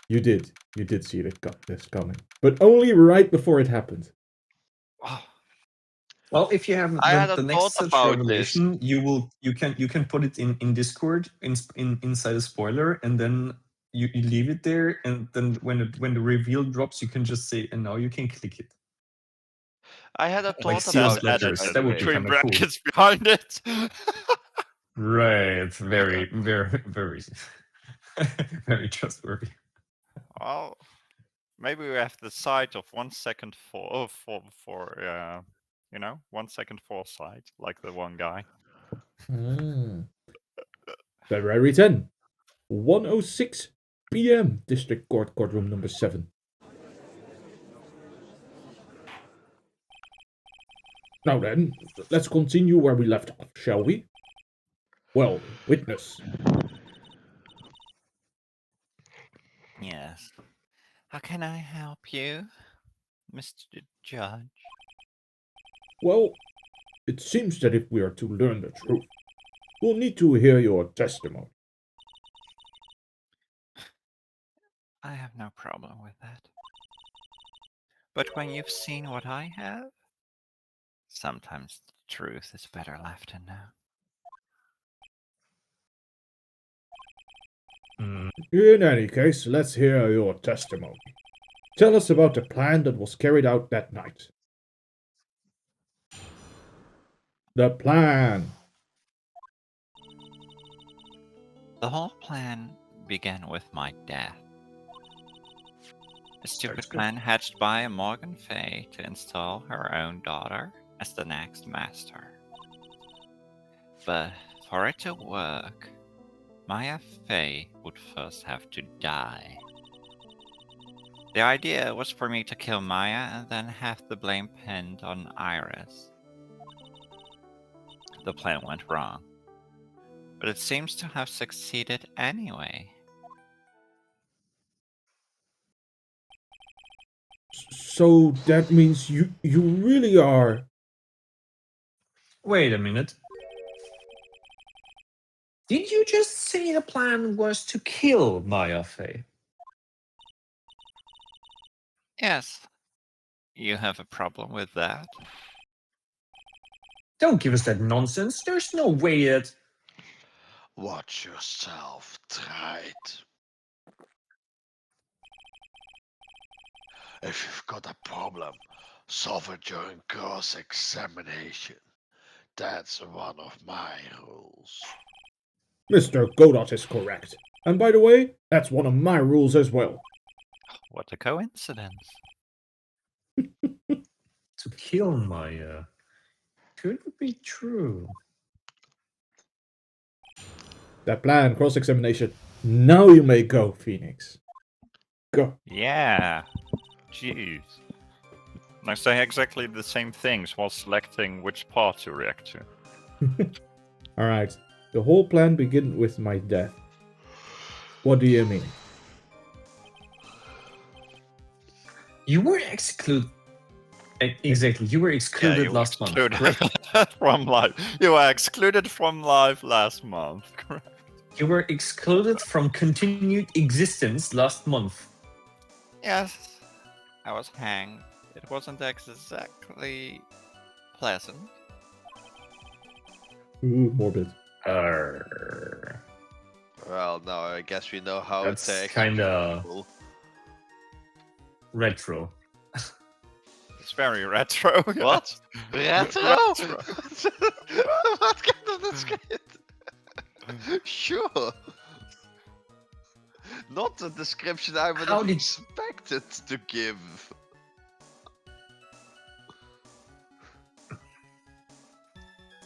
You did. You did see this coming. But only right before it happened. Oh, Well, if you have I had the a next thought such about revelation, you can put it in Discord inside a spoiler, and then you leave it there, and then when the reveal drops, you can just say, and now you can click it. I had a Like thought sealed about letters. editing That would be between kind of cool. brackets behind it. Right. Very, very, very, very trustworthy. Well, maybe we have the sight of 1 second 1 second foresight, like the one guy. February 10, 1:06 p.m. District Court, courtroom number 7. Now then, let's continue where we left off, shall we? Well, witness. Yes. How can I help you, Mr. Judge? Well, it seems that if we are to learn the truth, we'll need to hear your testimony. I have no problem with that. But when you've seen what I have, sometimes the truth is better left unknown. In any case, let's hear your testimony. Tell us about the plan that was carried out that night. The plan. The whole plan began with my death. A stupid plan hatched by Morgan Fay to install her own daughter as the next master. But for it to work, Maya Fay would first have to die. The idea was for me to kill Maya and then have the blame pinned on Iris. The plan went wrong, but it seems to have succeeded anyway. So that means you really are. Wait a minute. Did you just say the plan was to kill Maya Fey? Yes, you have a problem with that? Don't give us that nonsense. There's no way that. Watch yourself, Wright. If you've got a problem, solve it during cross-examination. That's one of my rules. Mr. Godot is correct. And by the way, that's one of my rules as well. What a coincidence. To kill Maya. Could be true. That plan, cross-examination. Now you may go, Phoenix. Go. Yeah. Jeez. I say exactly the same things while selecting which part to react to. Alright. The whole plan began with my death. What do you mean? You were excluded. Exactly. You were excluded last month. From life. You were excluded from life last month. Correct. You were excluded from continued existence last month. Yes. I was hanged. It wasn't exactly pleasant. Ooh, morbid. Well, now I guess we know how That's to kind of people. retro. It's very retro. What? Retro? What kind of description? Sure. Not the description I would have expected to give.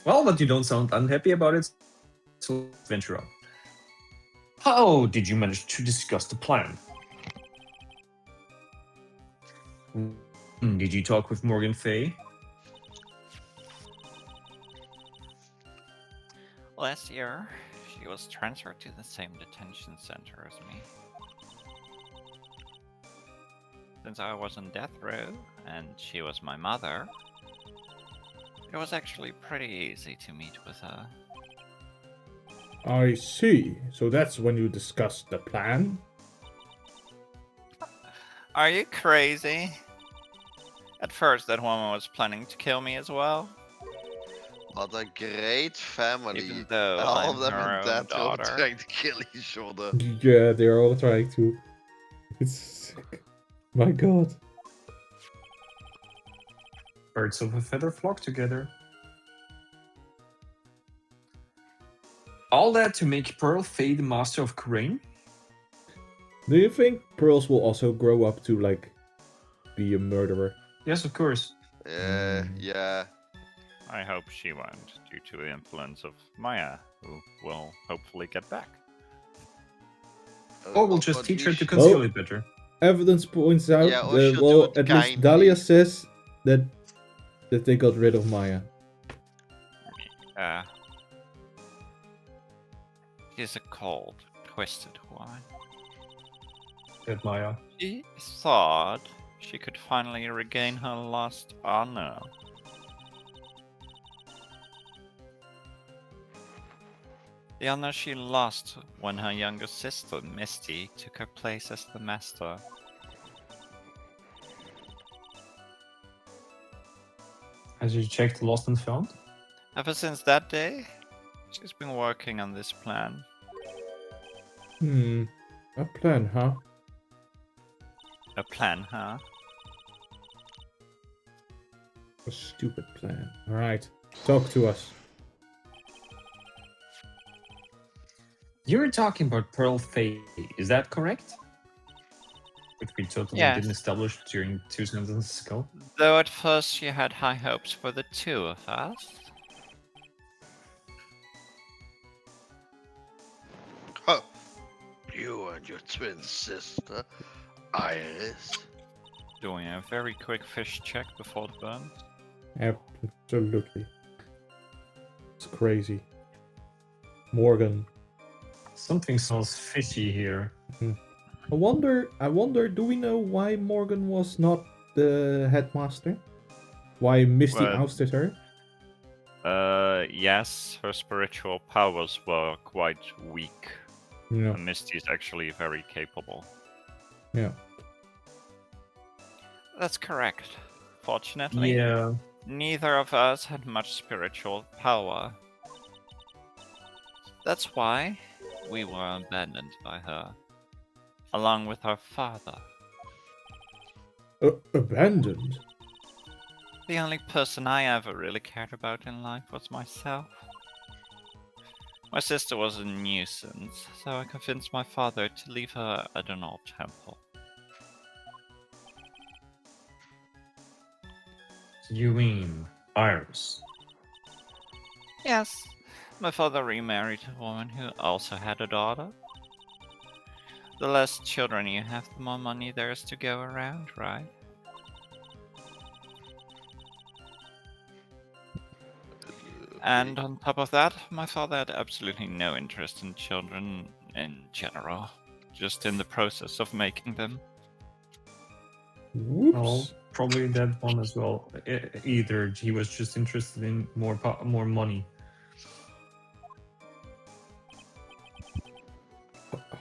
Well, but you don't sound unhappy about it, so venture on. How did you manage to discuss the plan? Did you talk with Morgan Fay? Last year, she was transferred to the same detention center as me. Since I was on death row, and she was my mother, it was actually pretty easy to meet with her. I see. So that's when you discussed the plan? Are you crazy? At first, that woman was planning to kill me as well. What a great family. Even though And all I'm of them her in own that room daughter. trying to kill each other. Yeah, they're all trying to. It's sick. My god. Birds of a feather flock together. All that to make Pearl Fey the master of Crane? Do you think Pearls will also grow up to, like, be a murderer? Yes, of course. Yeah. I hope she won't, due to the influence of Maya, who will hopefully get back. Or we'll just But teach we her to should- conceal it better. Evidence points out, Yeah, or she'll do well, it at least kindly. Dahlia says that they got rid of Maya. She's a cold, twisted woman. That Maya. She thought she could finally regain her lost honor. The honor she lost when her younger sister, Misty, took her place as the master. Has you checked Lost and Found? Ever since that day, she's been working on this plan. A plan, huh? A plan, huh? A stupid plan. Alright, talk to us. You're talking about Pearl Fey, is that correct? Which we totally Yes. didn't establish during 2 sentences ago. Though at first she had high hopes for the two of us. Huh. You and your twin sister, Iris. Doing a very quick fish check before the burn. Absolutely. It's crazy. Morgan. Something smells fishy here. I wonder, do we know why Morgan was not the headmaster? Why Misty Well, ousted her? Yes, her spiritual powers were quite weak. Yeah. And Misty is actually very capable. Yeah. That's correct. Fortunately, Yeah. neither of us had much spiritual power. That's why we were abandoned by her, along with her father. Abandoned? The only person I ever really cared about in life was myself. My sister was a nuisance, so I convinced my father to leave her at an old temple. You mean Iris? Yes, my father remarried a woman who also had a daughter. The less children you have, the more money there is to go around, right? And on top of that, my father had absolutely no interest in children in general, just in the process of making them. Whoops. Oh, probably that one as well. Either he was just interested in more money.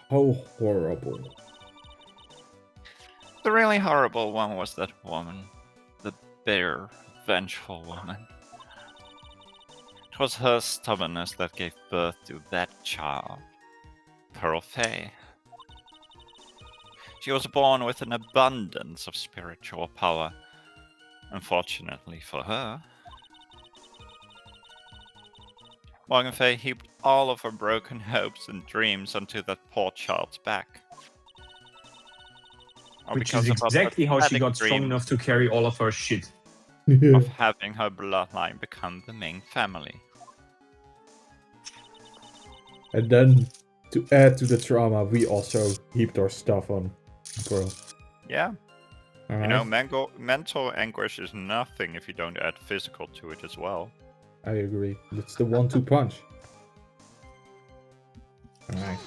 How horrible. The really horrible one was that woman. The bitter, vengeful woman. It was her stubbornness that gave birth to that child, Pearl Fey. She was born with an abundance of spiritual power. Unfortunately for her, Morgan Fey heaped all of her broken hopes and dreams onto that poor child's back. Or Which because is of her exactly how she pathetic got strong dreams enough to carry all of her shit. of having her bloodline become the main family. And then, to add to the trauma, we also heaped our stuff on Pearl. Yeah, Alright? you know, mental anguish is nothing if you don't add physical to it as well. I agree. It's the 1-2 punch. Alright.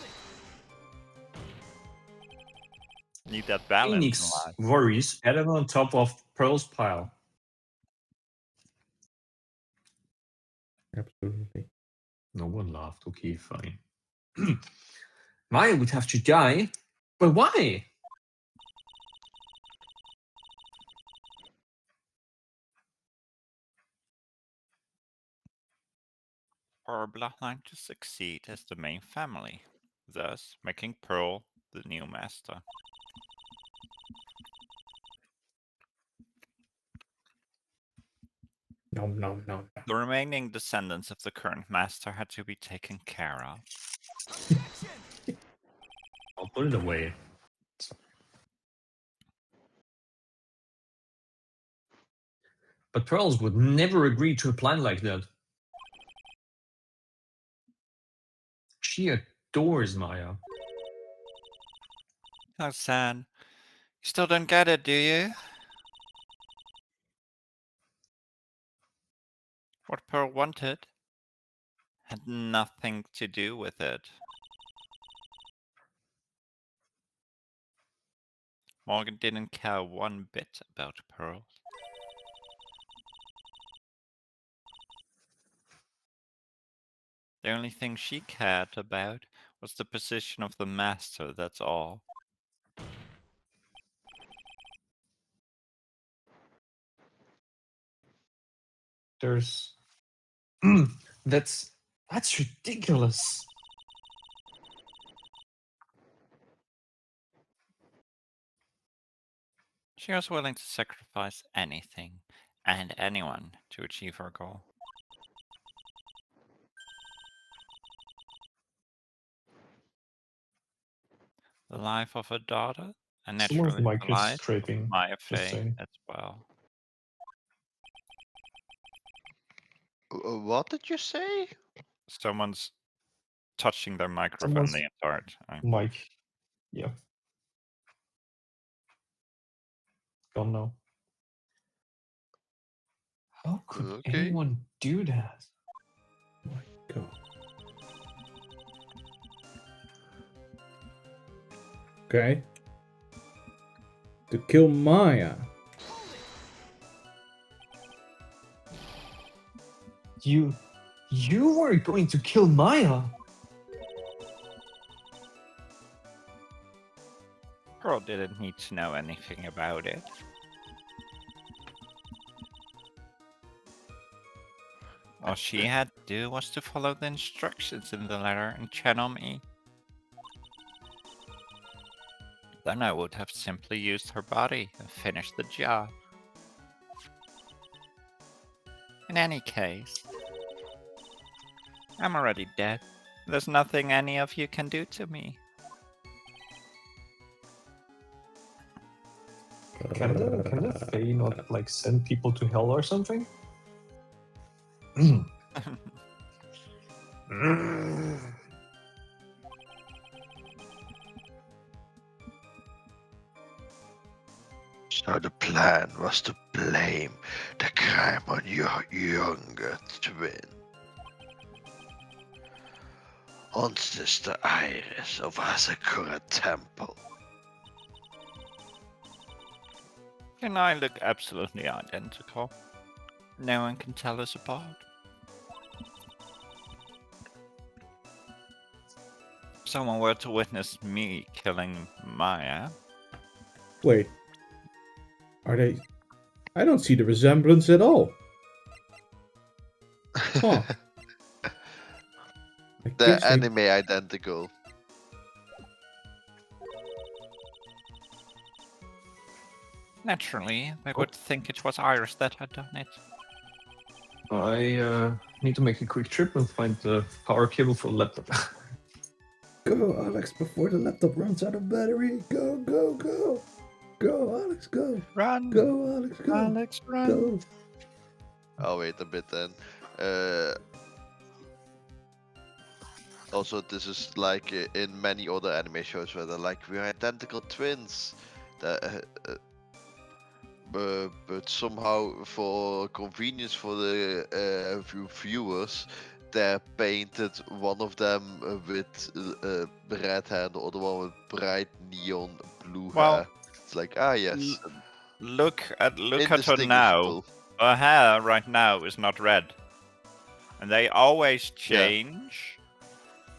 Need that balance in Phoenix life. worries added on top of Pearl's pile. Absolutely. No one laughed. Okay, fine. Maya would have to die. But why? for our bloodline to succeed as the main family, thus making Pearl the new master. Nom nom nom. The remaining descendants of the current master had to be taken care of. I'll put it away. But Pearls would never agree to a plan like that. She adores Maya. How sad. You still don't get it, do you? What Pearl wanted had nothing to do with it. Morgan didn't care one bit about Pearl. The only thing she cared about was the position of the master, that's all. There's that's ridiculous. She was willing to sacrifice anything and anyone to achieve her goal. The life of her daughter, and Someone's naturally mic the is life of scraping. Maya Just Fey saying. as well. What did you say? Someone's touching their microphone Someone's the entire time. mic. Yeah. Gone now. How could Okay. anyone do that? Oh my god. Okay. To kill Maya. You were going to kill Maya. Pearl didn't need to know anything about it. All she had to do was to follow the instructions in the letter and channel me. Then I would have simply used her body and finished the job. In any case, I'm already dead. There's nothing any of you can do to me. Can the Fae not like send people to hell or something? So the plan was to blame the crime on your younger twin. On Sister Iris of Asakura Temple. And I look absolutely identical. No one can tell us apart. If someone were to witness me killing Maya, Wait. Are they... I don't see the resemblance at all. Huh. I They're guess they... anime identical. naturally, I would think it was Iris that had done it. I need to make a quick trip and find the power cable for the laptop. Go, Alex, before the laptop runs out of battery. Go, go, go. Go, Alex, go. Run! Go, Alex, go. Alex, run! Go. I'll wait a bit then. Also, this is like in many other anime shows where they're like, we're identical twins. But somehow, for convenience for the viewers, they painted one of them with red hair, and the other one with bright neon blue Well, hair. It's like, ah, yes, Look at her now. indistinguishable. Her hair right now is not red. And they always change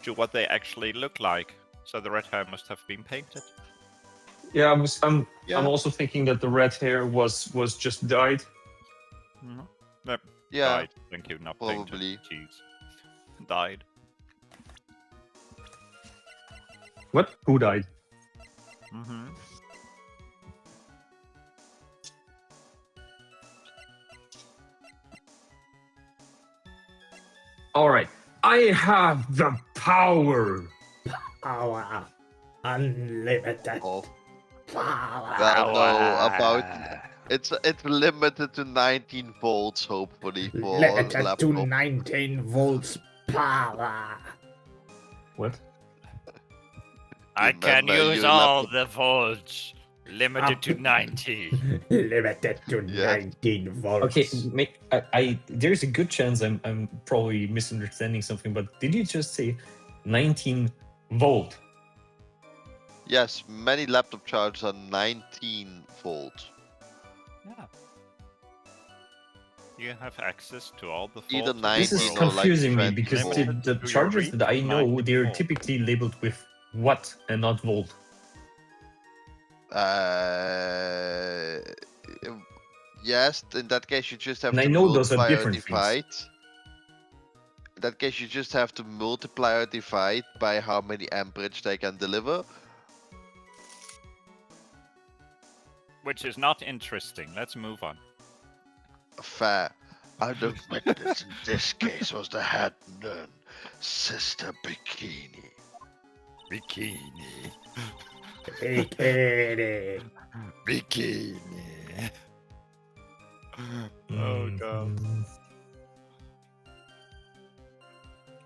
to what they actually look like. So the red hair must have been painted. Yeah, I'm Yeah, also thinking that the red hair was just dyed. Mm-hmm. Yep. yeah, Right. Thank you. Not probably. painted. Jeez. died. What? Who died? Mm-hmm. All right. I have the power. Power. Unlimited Oh, power. well, no, about it's limited to 19 volts, hopefully, for Limited laptop. to 19 volts power. What? I can Remember, use your all laptop- the volts. Limited to 90. Limited to Yes. 19 volts. Okay, I there's a good chance I'm probably misunderstanding something, but did you just say 19 volt? Yes, many laptop chargers are 19 volts. Yeah. You have access to all the Either volts. This is 19 or like confusing me 20 because volt. Limited the to your chargers reach that I of know 90 they're volts. typically labeled with watt and not volt. Yes, in that case you just have And I to know those are multiply or different things. divide. In that case you just have to multiply or divide by how many amperage they can deliver. Which is not interesting. Let's move on. Fair. I don't think that in this case was the head nun, Sister Bikini. Bikini. Bikini. Bikini. Oh god. Mhm.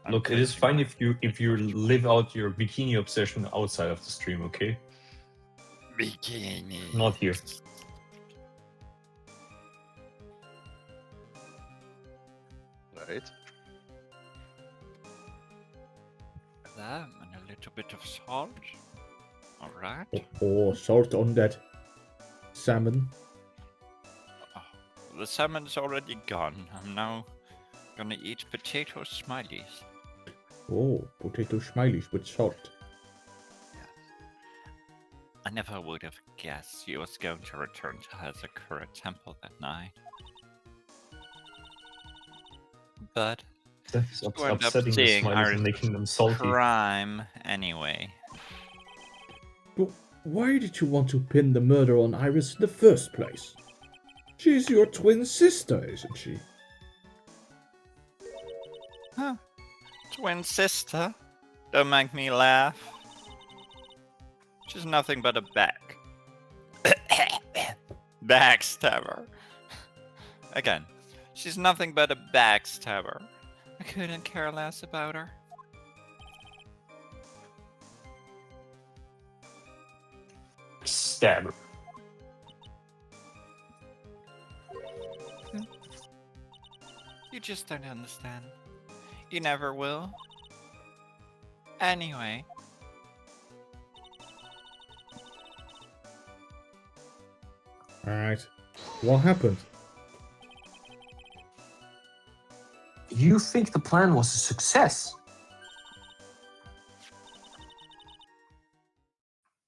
I'm Look, it is clenching fine my if you live out your bikini obsession outside of the stream, okay? bikini. Not here. Right? That and a little bit of salt. Alright. Or salt on that salmon. The salmon's already gone. I'm now gonna eat potato smileys. Oh, potato smileys with salt. I never would have guessed he was going to return to Hazakura Temple that night. But That's you end up upsetting the seeing smileys and Iris' making them salty. crime anyway. But why did you want to pin the murder on Iris in the first place? She's your twin sister, isn't she? Huh. Twin sister? Don't make me laugh. She's nothing but a backstabber. Again, she's nothing but a backstabber. I couldn't care less about her. Stabber. You just don't understand. You never will. Anyway, Alright. What happened? You think the plan was a success?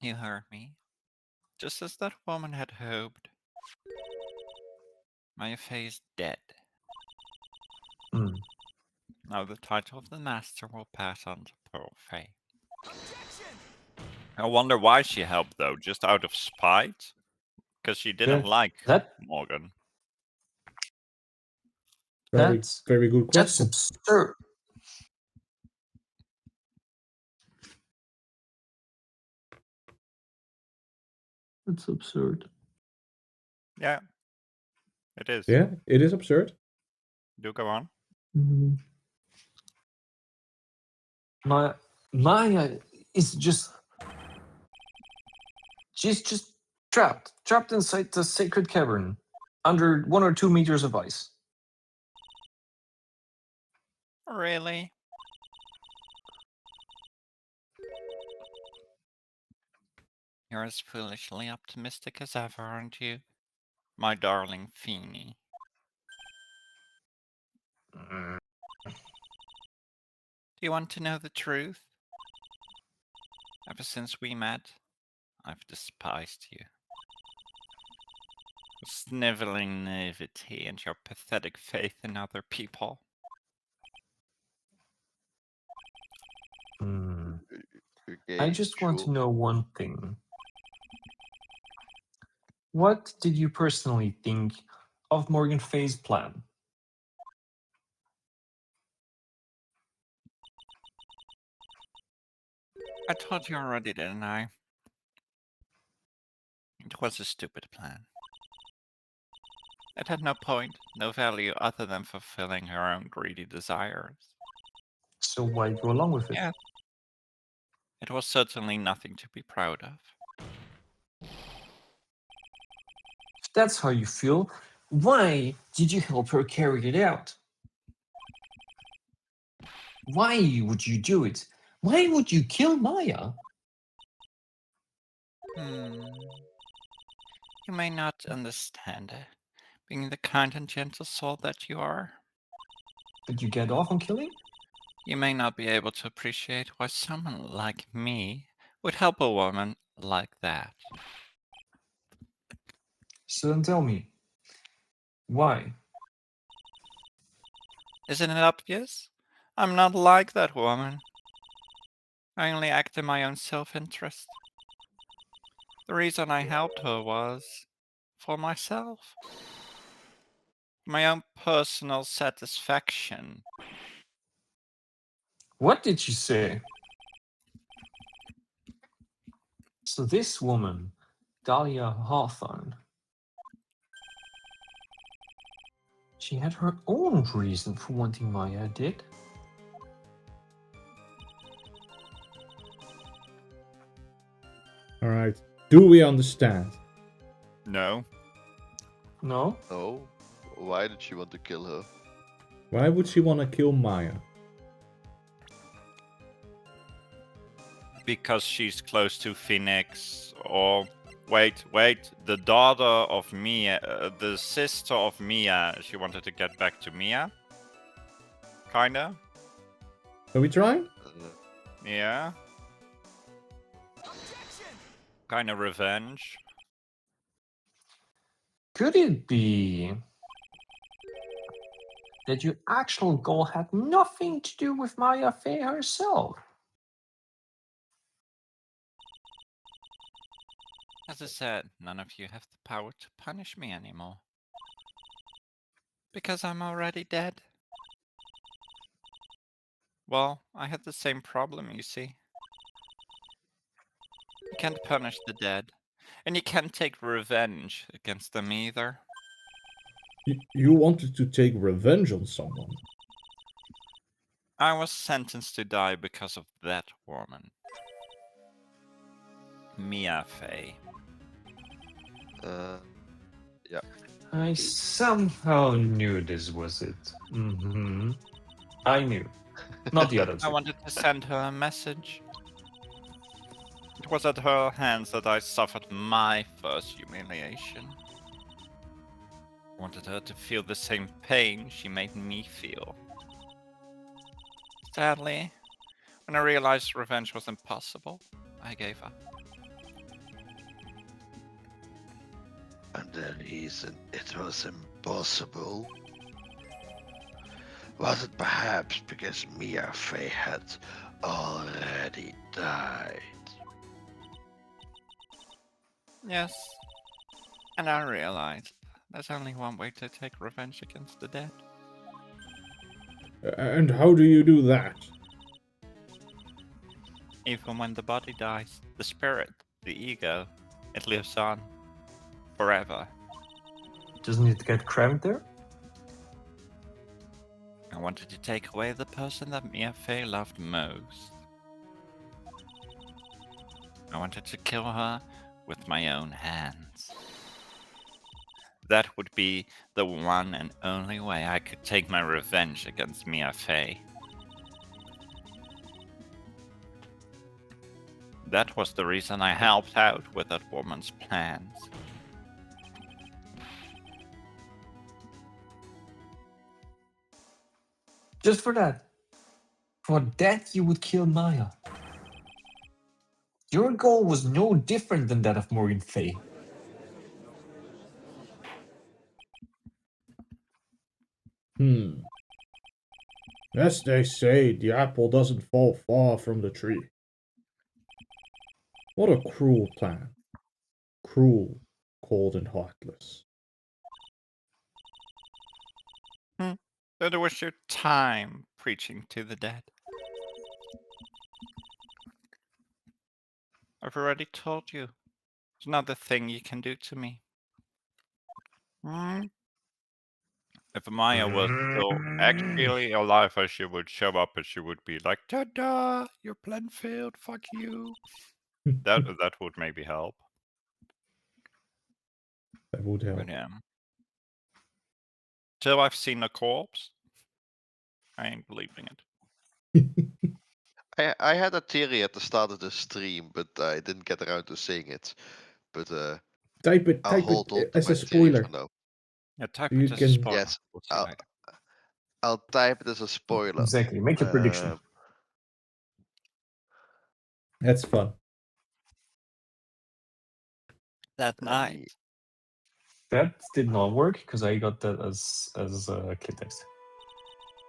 you heard me. Just as that woman had hoped. My is dead. Hmm. Now the title of the master will pass on to Pearl Fey. I wonder why she helped though, just out of spite? Because she didn't Yeah, like that- Morgan. Very, That's very good that's question. absurd. That's absurd. Yeah. It is. Yeah, it is absurd. Do go on. Maya is just she's just trapped inside the sacred cavern under 1 or 2 meters of ice. Really? You're as foolishly optimistic as ever, aren't you? My darling Feeny. Do you want to know the truth? Ever since we met, I've despised you. Your sniveling naivety and your pathetic faith in other people. I Okay, just want to sure. know one thing. What did you personally think of Morgan Fay's plan? I told you already, didn't I? It was a stupid plan. It had no point, no value other than fulfilling her own greedy desires. So why go along with it? Yeah, it was certainly nothing to be proud of. If that's how you feel, why did you help her carry it out? Why would you do it? Why would you kill Maya? You may not understand, being the kind and gentle soul that you are. But you get off on killing? You may not be able to appreciate why someone like me would help a woman like that. So then tell me, why? Isn't it obvious? I'm not like that woman. I only act in my own self-interest. The reason I helped her was for myself. My own personal satisfaction. What did she say? So this woman, Dahlia Hawthorne, she had her own reason for wanting Maya, did? Alright. Do we understand? No. No? No? Why did she want to kill her? Why would she want to kill Maya? Because she's close to Phoenix, or wait, the daughter of Mia, the sister of Mia. She wanted to get back to Mia. Kinda. Are we trying? Yeah. Kinda revenge. Could it be that your actual goal had nothing to do with Maya Fey herself? As I said, none of you have the power to punish me anymore. Because I'm already dead. Well, I had the same problem, you see. You can't punish the dead. And you can't take revenge against them either. You wanted to take revenge on someone. I was sentenced to die because of that woman. Mia Fey. Yeah. I somehow knew this was it. I knew. Not the other I two. wanted to send her a message. It was at her hands that I suffered my first humiliation. I wanted her to feel the same pain she made me feel. Sadly, when I realized revenge was impossible, I gave up. And the reason it was impossible was it perhaps because Mia Fey had already died? Yes, and I realized there's only one way to take revenge against the dead. And how do you do that? Even when the body dies, the spirit, the ego, it lives on. Forever. Doesn't it get crammed there? I wanted to take away the person that Mia Fey loved most. I wanted to kill her with my own hands. That would be the one and only way I could take my revenge against Mia Fey. That was the reason I helped out with that woman's plans. Just for that. For that you would kill Maya. Your goal was no different than that of Morgan Fay. As they say, the apple doesn't fall far from the tree. What a cruel plan. Cruel, cold, and heartless. Don't waste your time preaching to the dead. I've already told you. It's not a thing you can do to me. If Maya was still actually alive, she would show up and she would be like, "Ta-da! Your plan failed. Fuck you." That would maybe help. That would help. But yeah. Till I've seen a corpse, I ain't believing it. I had a theory at the start of the stream, but I didn't get around to saying it. But Type it, I'll type hold on it to as my a theory for spoiler. now. Yeah, type You it as can- spoiler. Yes, We'll see I'll, later. I'll type it as a spoiler. Exactly. Make your prediction. That's fun. That Let night. me- That did not work because I got that as clear text.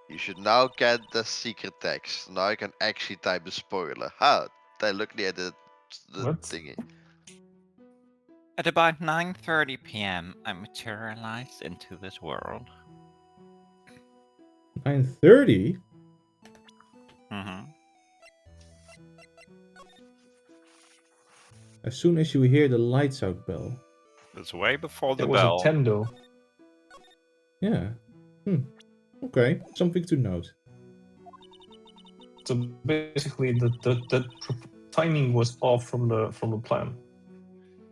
You should now get the secret text. Now I can actually type the spoiler. Luckily I did the What? thingy. At about 9:30 p.m., I materialized into this world. 9:30? As soon as you hear the lights out bell. It's way before the It was bell. a 10 though. Yeah. Okay, something to note. So basically, the timing was off from the plan.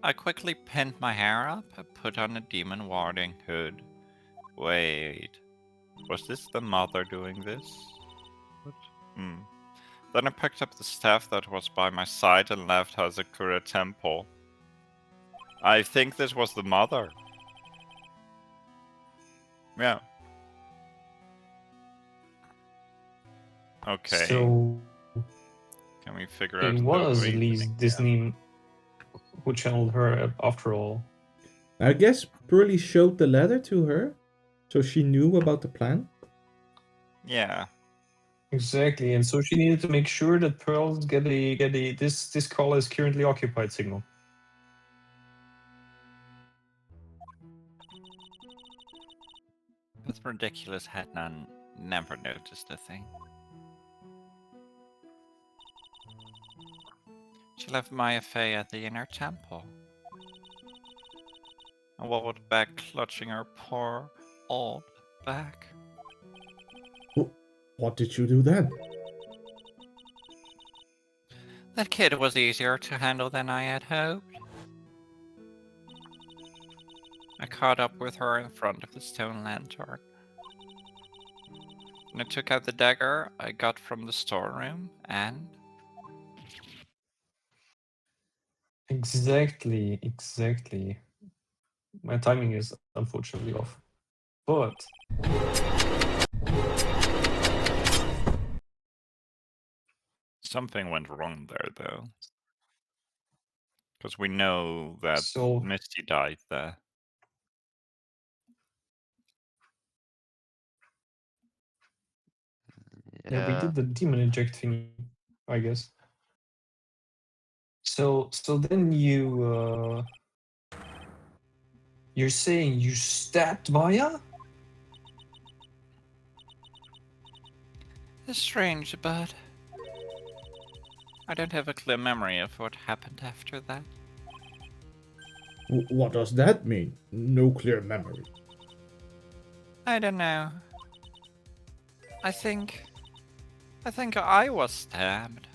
I quickly pinned my hair up and put on a demon warding hood. Wait, was this the mother doing this? What? Then I picked up the staff that was by my side and left Hazakura Temple. I think this was the mother. Yeah. Okay. So Can we figure out it the was at reasoning least here? Disney who channeled her after all. I guess Pearly showed the letter to her, so she knew about the plan. Yeah. Exactly, and so she needed to make sure that Pearls get a this call is currently occupied signal. That's ridiculous. Had never noticed a thing. She left Maya Fey at the inner temple. And wobbled back, clutching her poor old back. What did you do then? That kid was easier to handle than I had hoped. I caught up with her in front of the stone lantern. And I took out the dagger I got from the storeroom and... Exactly. My timing is unfortunately off. But something went wrong there, though. Because we know that so Misty died there. yeah, we did the demon inject thing, I guess. So then you're saying you stabbed Maya? It's strange, but I don't have a clear memory of what happened after that. What does that mean? No clear memory. I don't know. I think I was stabbed.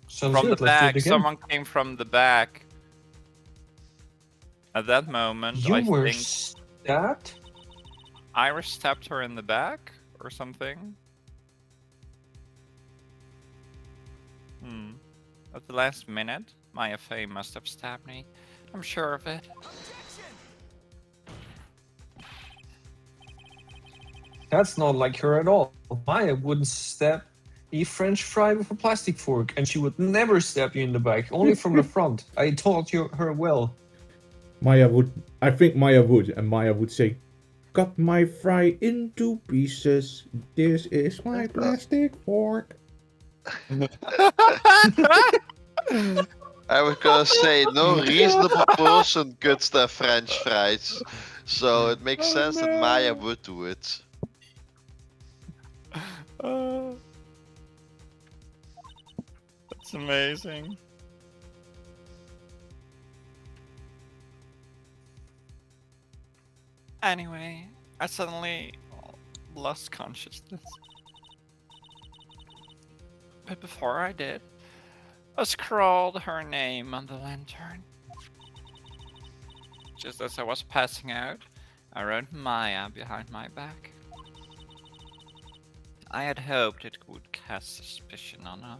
Sounds From the good. Let's do it back. again. Someone came from the back. At that moment, You I were think stabbed? Iris stabbed her in the back or something. At the last minute, Maya Fey must have stabbed me. I'm sure of it. That's not like her at all. Maya wouldn't stab a French fry with a plastic fork, and she would never stab you in the back, only from the front. I taught her well. I think Maya would, and Maya would say, cut my fry into pieces. This is my plastic fork. I was gonna say, no reasonable person cuts their French fries, so it makes sense that Maya would do it. That's amazing. Anyway, I suddenly lost consciousness. But before I did, I scrawled her name on the lantern. Just as I was passing out, I wrote Maya behind my back. I had hoped it would cast suspicion on her.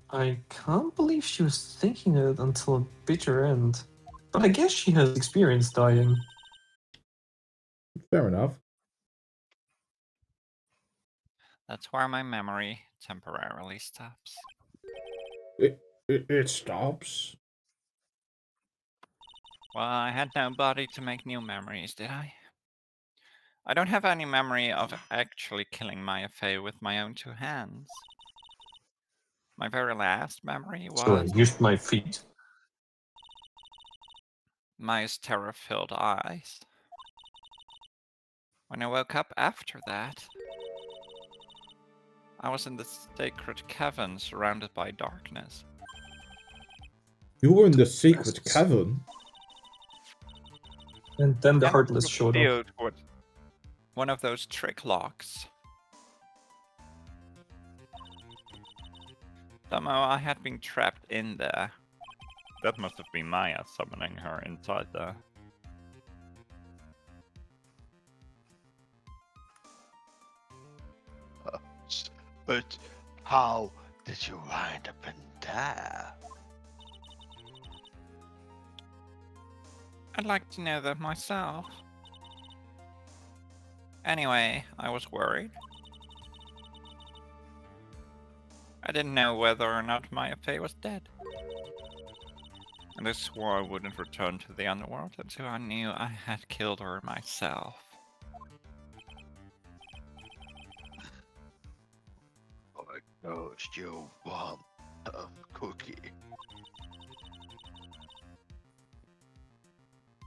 I can't believe she was thinking it until a bitter end. But I guess she has experience dying. Fair enough. That's where my memory temporarily stops. It stops. Well, I had no body to make new memories, did I? I don't have any memory of actually killing Maya Fey with my own two hands. My very last memory So I was used my feet. Maya's terror-filled eyes. When I woke up after that, I was in the sacred cavern surrounded by darkness. You were in the secret Yes. cavern. And then the And Heartless showed up. sealed with one of those trick locks. Somehow I had been trapped in there. That must have been Maya summoning her inside there. But how did you wind up in there? I'd like to know that myself. Anyway, I was worried. I didn't know whether or not Maya Fey was dead. And I swore I wouldn't return to the underworld until I knew I had killed her myself. I knows you want a cookie.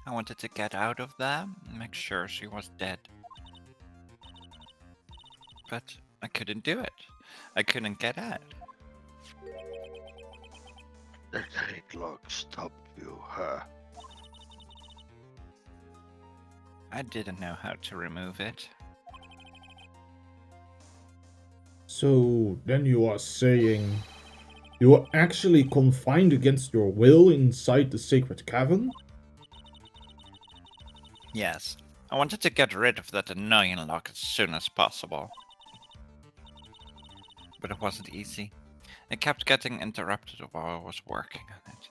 I wanted to get out of there and make sure she was dead. But I couldn't do it. I couldn't get out. The trick lock stopped you, huh? I didn't know how to remove it. So then you are saying you were actually confined against your will inside the sacred cavern? Yes, I wanted to get rid of that annoying lock as soon as possible. But it wasn't easy. It kept getting interrupted while I was working on it.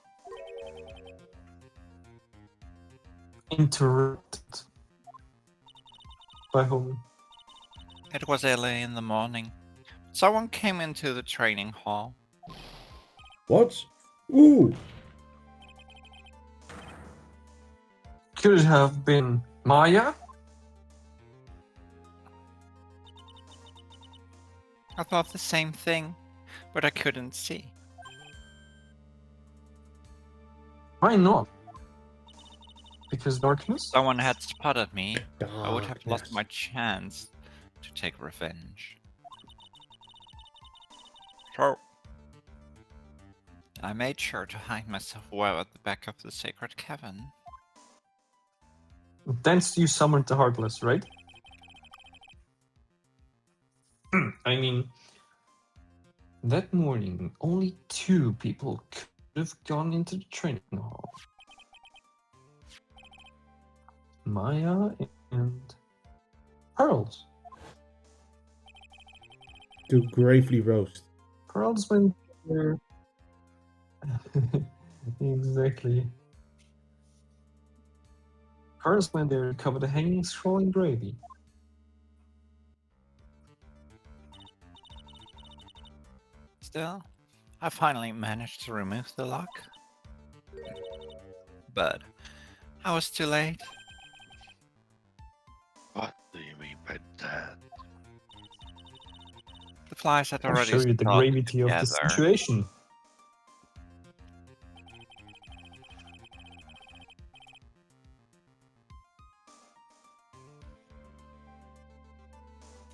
Interrupted. By whom? It was early in the morning. Someone came into the training hall. What? Ooh! Could it have been Maya? I thought the same thing, but I couldn't see. Why not? Because darkness? Someone had spotted me. I would have lost Darkness. my chance to take revenge. So, I made sure to hide myself well at the back of the sacred cavern. Thence you summoned the Heartless, right? I mean, that morning, only 2 people could have gone into the training hall. Maya and Pearls. To gravely roast. Pearls went there. Exactly. Pearls went there to cover the hanging scroll in gravy. Still, I finally managed to remove the lock. but I was too late. What do you mean by that? The flies had I'll already show you the started gravity of the together. situation.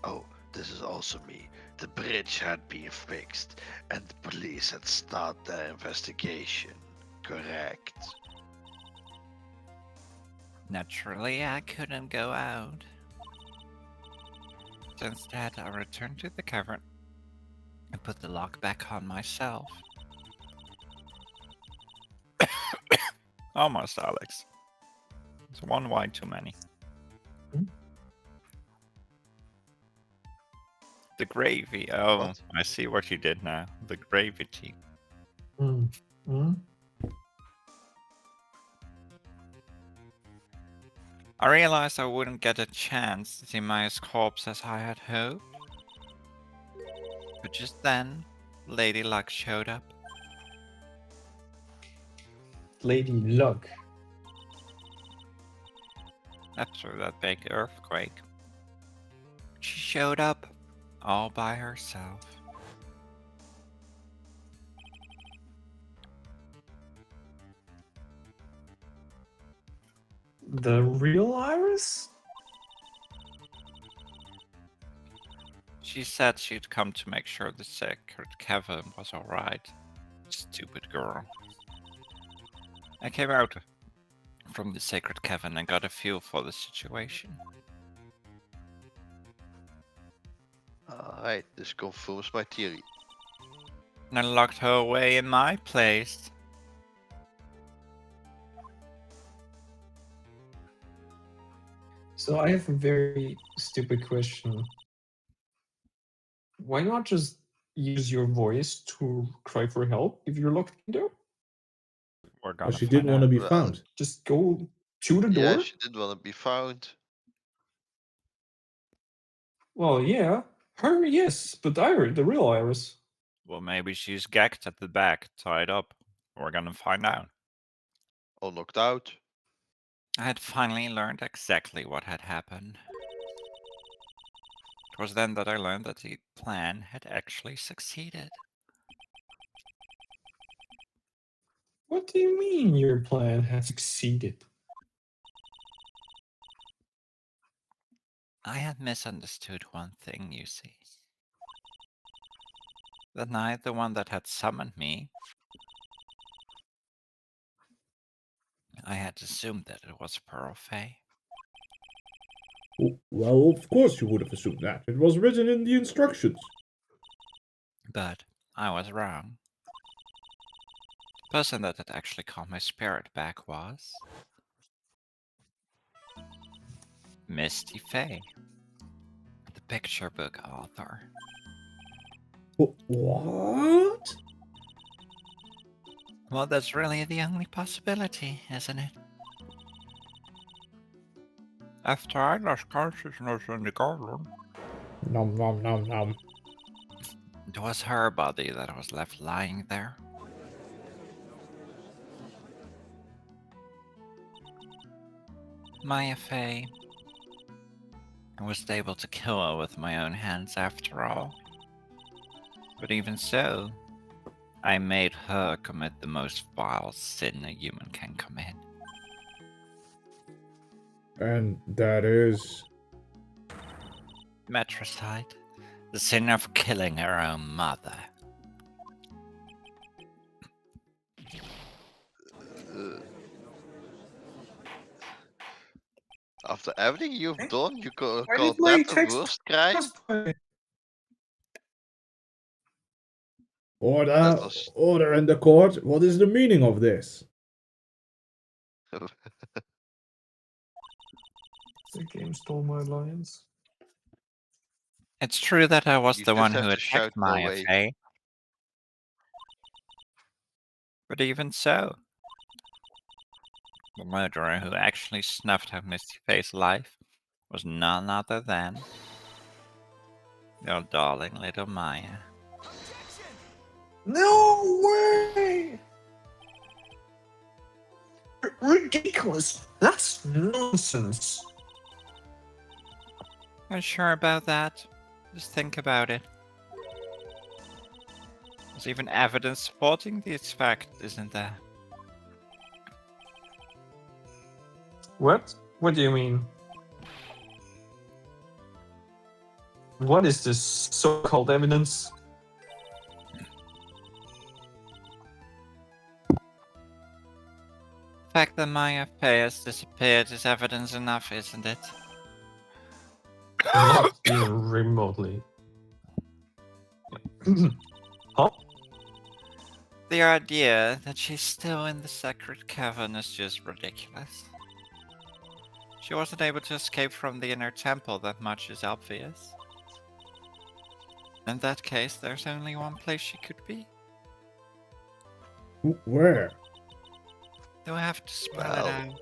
Oh, this is also me. The bridge had been fixed, and the police had started their investigation. Correct. Naturally, I couldn't go out. So instead, I returned to the cavern and put the lock back on myself. Almost, Alex. It's one wine too many. Hmm? The gravy. Oh, What? I see what you did now. The gravity. Mm. Mm. I realized I wouldn't get a chance to see Maya's corpse as I had hoped. But just then, Lady Luck showed up. Lady Luck. After that big earthquake. She showed up all by herself. The real Iris? She said she'd come to make sure the sacred cavern was alright. Stupid girl. I came out from the sacred cavern and got a feel for the situation. Alright, this confirms my theory. And I locked her away in my place. So I have a very stupid question. Why not just use your voice to cry for help if you're locked in there? We're But gonna she find didn't want to out. be Well, found. Just go to the Yeah, door? she didn't want to be found. Well, yeah. Her, yes, but Iris, the real Iris. Well, maybe she's gagged at the back, tied up. We're gonna find out. Or knocked out. I had finally learned exactly what had happened. It was then that I learned that the plan had actually succeeded. What do you mean your plan has succeeded? I had misunderstood one thing, you see. The knight, the one that had summoned me, I had assumed that it was Pearl Fey. Well, of course you would have assumed that. It was written in the instructions. But I was wrong. The person that had actually called my spirit back was Misty Fey, the picture book author. What? Well, that's really the only possibility, isn't it? After I lost consciousness in the garden, Nom nom nom nom. it was her body that was left lying there. Maya Fey. I was able to kill her with my own hands after all. But even so, I made her commit the most vile sin a human can commit. And that is... Matricide, the sin of killing her own mother. Uh, After everything you've done, you call Why did that my a text worst crime? justify? Order! That was Order in the court! What is the meaning of this? The game stole my lines. It's true that I was You the just one have who to shout attacked it Maya away. Fey. But even so, the murderer who actually snuffed out Misty Fey's life was none other than your darling little Maya. No way! ridiculous. That's nonsense. Not sure about that. Just think about it. There's even evidence supporting this fact, isn't there? What? What do you mean? What is this so-called evidence? The fact that Maya Fey has disappeared is evidence enough, isn't it? Not even remotely. Huh? The idea that she's still in the sacred cavern is just ridiculous. She wasn't able to escape from the inner temple, that much is obvious. In that case, there's only one place she could be. Where? Do I have to spell Well. it out?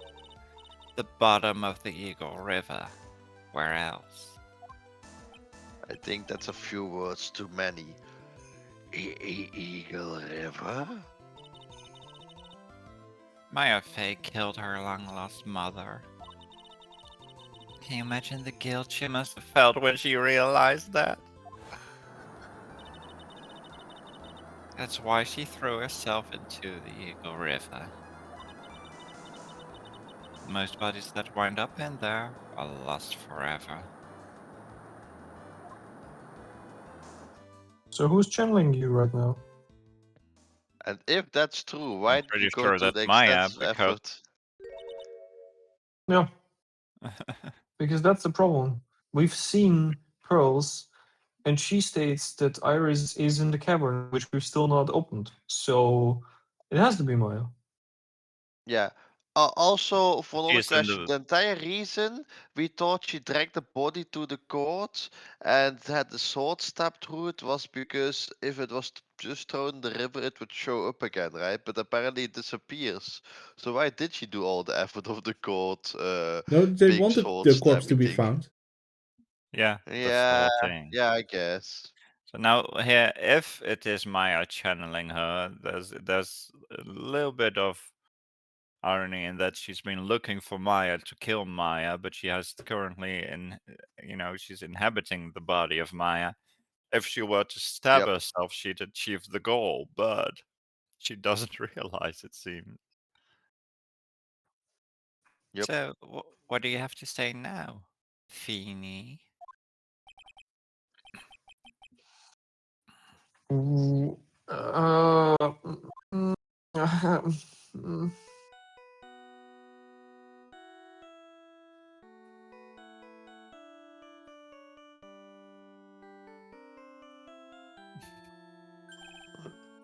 The bottom of the Eagle River. Where else? I think that's a few words too many. Eagle River? Maya Fey killed her long-lost mother. Can you imagine the guilt she must have felt when she realized that? That's why she threw herself into the Eagle River. Most bodies that wind up in there are lost forever. So who's channeling you right now? And if that's true, why did pretty you go sure to that's the Maya, extensive because- effort? Yeah, because that's the problem. We've seen pearls, and she states that Iris is in the cavern, which we've still not opened. So it has to be Maya. Yeah. Also, for another She's in question, the entire reason we thought she dragged the body to the court and had the sword stabbed through it was because if it was just thrown in the river, it would show up again, right? But apparently it disappears. So why did she do all the effort of the court? No, they big wanted sword the corpse to be stabbing thing? found. Yeah, that's the Yeah, whole thing. yeah, I guess. So now here, if it is Maya channeling her, there's a little bit of irony in that she's been looking for Maya to kill Maya, but she has currently she's inhabiting the body of Maya. If she were to stab Yep. herself, she'd achieve the goal, but she doesn't realize, it seems. Yep. So, what do you have to say now, Feeny? Ooh, mm, mm.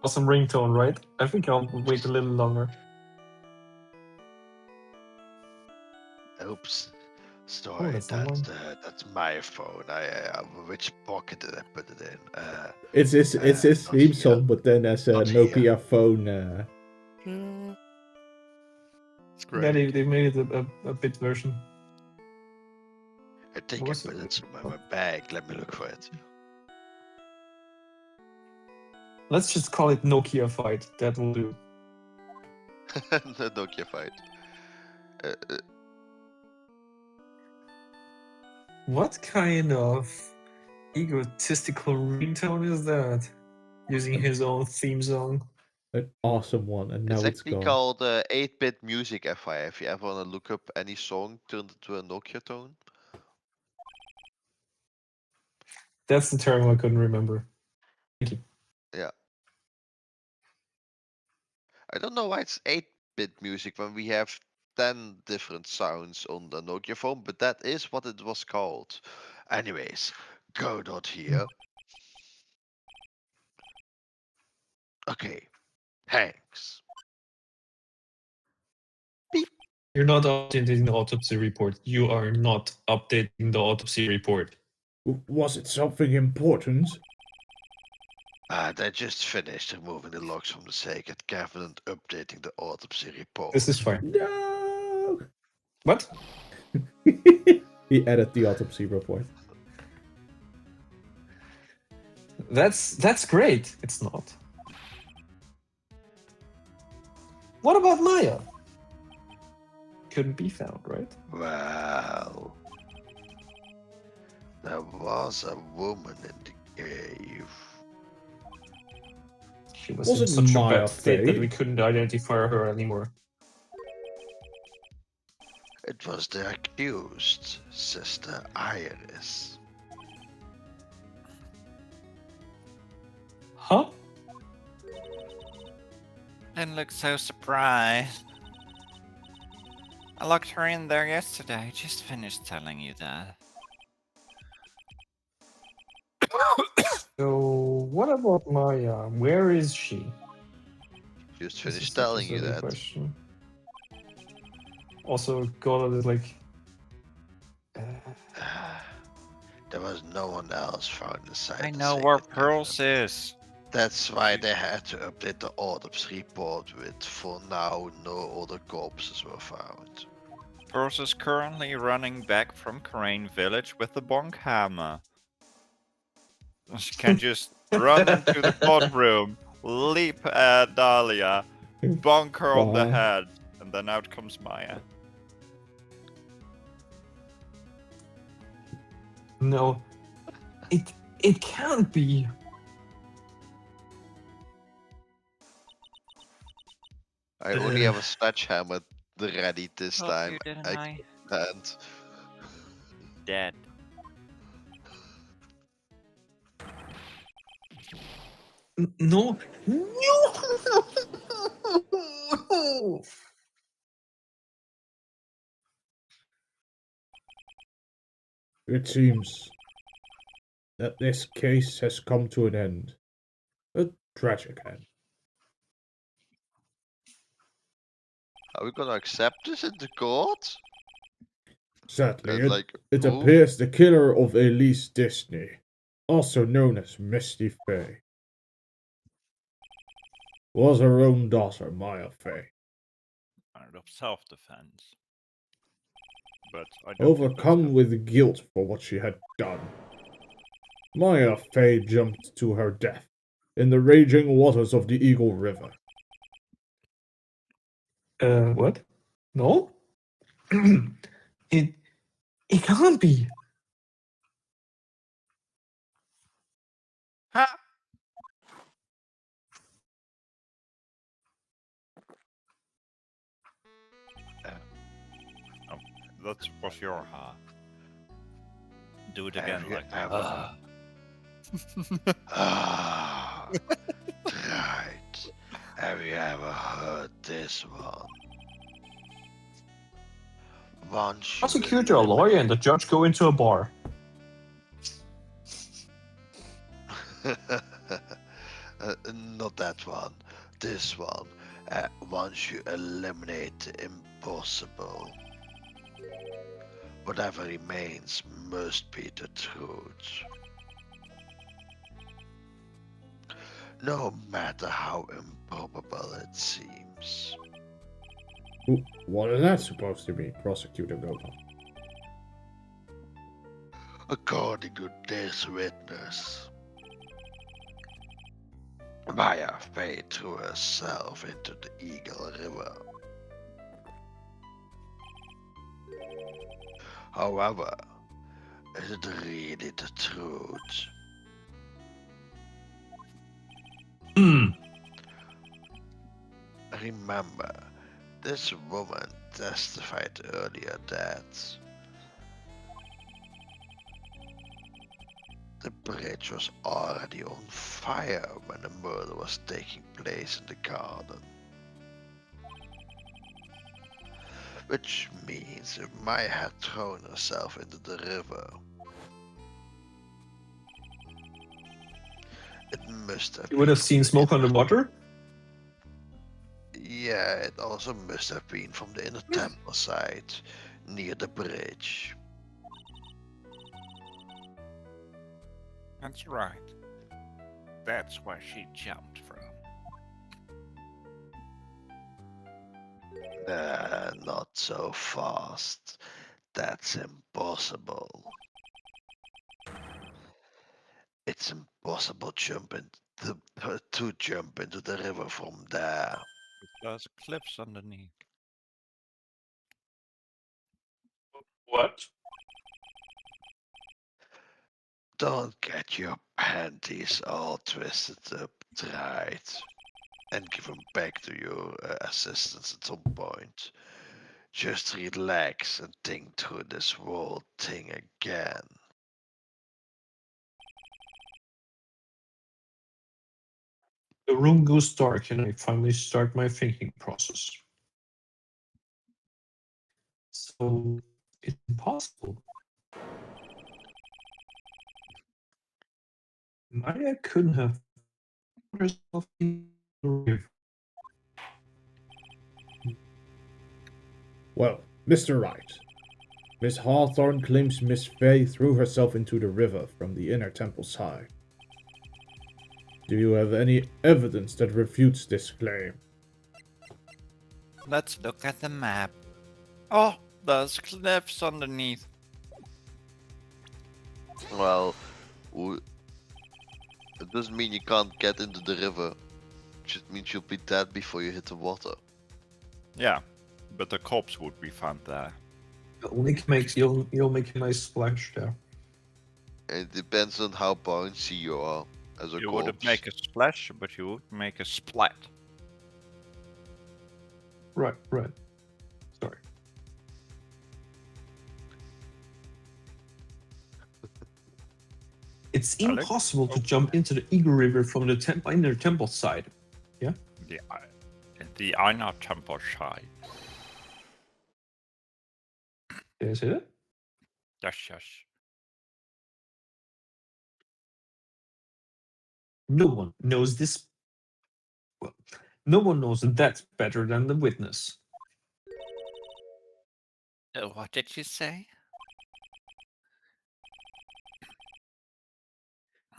Awesome ringtone, right? I think I'll wait a little longer. Oops. Sorry, Oh, that's not mine. that's my phone. Which pocket did I put it in? It's his not theme here. song, but then as a Not Nokia here. phone. It's Yeah, great. they made it a bit version. I think I Was put it? it in my bag. Let me look for it. Let's just call it Nokia Fight. That will do. The Nokia fight. What kind of egotistical ringtone is that? Using his own theme song. An awesome one, and now It's it's actually gone. called 8-bit music FI. If you ever want to look up any song turned into a Nokia tone. That's the term I couldn't remember. Thank you. Yeah. I don't know why it's 8-bit music when we have 10 different sounds on the Nokia phone, but that is what it was called. Anyways, go not here. Okay, thanks. You're not updating the autopsy report. You are not updating the autopsy report. Was it something important? They just finished removing the logs from the sacred cavern and updating the autopsy report. This is fine. No! What? He added the autopsy report. That's great. It's not. What about Maya? couldn't be found, right? Well, there was a woman in the cave. She was Was in it such a Maya bad state that we Fey? couldn't identify her anymore. It was the accused, Sister Iris. Huh? Didn't look so surprised. I locked her in there yesterday. Just finished telling you that. So what about Maya? Where is she? Just This is finished such a telling you silly that. question. Also, God is like. There was no one else found inside I the know where sacred Pearls cavern. is. That's why they had to update the autopsy report with, for now, no other corpses were found. Pearls is currently running back from Crane Village with the bonk hammer. She can just run into the courtroom, leap at Dahlia, bonk her on the Wow. head, and then out comes Maya. No, it can't be. I only have a sledgehammer ready this Told time. you, didn't I I? can't. Dead. No, no. It seems that this case has come to an end. A tragic end. Are we gonna accept this in the court? Sadly, And like, it prove? appears the killer of Elise Disney, also known as Misty Fey, was her own daughter, Maya Fey. Kind of self-defense. But I don't think that's Overcome with guilt for what she had done, Maya Fey jumped to her death in the raging waters of the Eagle River. What? No? it it can't be. Ha! Oh, that was your ha. Do it again, Have you like. ever? Ah, right. Have you ever heard this one? Once you Prosecutor, a lawyer, and the judge go into a bar. Not that one. This one. Once you eliminate the impossible, whatever remains must be the truth. No matter how improbable it seems. What is that supposed to be, Prosecutor Gopa? According to this witness, Maya Fey threw herself into the Eagle River. However, is it really the truth? Remember, this woman testified earlier that the bridge was already on fire when the murder was taking place in the garden. Which means if Maya had thrown herself into the river, it must have You would have been seen smoke on the water? Yeah, it also must have been from the inner temple side, near the bridge. That's right. That's where she jumped from. Not so fast. That's impossible. It's impossible to jump into the river from there. There's cliffs underneath. What? Don't get your panties all twisted up, Wright, and give them back to your assistants at some point. Just relax and think through this whole thing again. The room goes dark and I finally start my thinking process. So it's impossible. Maya couldn't have put herself in the river. Well, Mr. Wright, Miss Hawthorne claims Miss Fay threw herself into the river from the inner temple side. Do you have any evidence that refutes this claim? Let's look at the map. Oh, there's cliffs underneath. Well, it doesn't mean you can't get into the river. It just means you'll be dead before you hit the water. Yeah, but the corpse would be found there. You'll make a nice splash there. It depends on how bouncy you are as a You corpse. wouldn't make a splash, but you would make a splat. Right. Sorry. It's Alex? impossible to jump into the Eagle River from the inner temple side. The inner temple side. Did I say that? Yes. No one knows this. Well, no one knows that better than the witness. What did you say?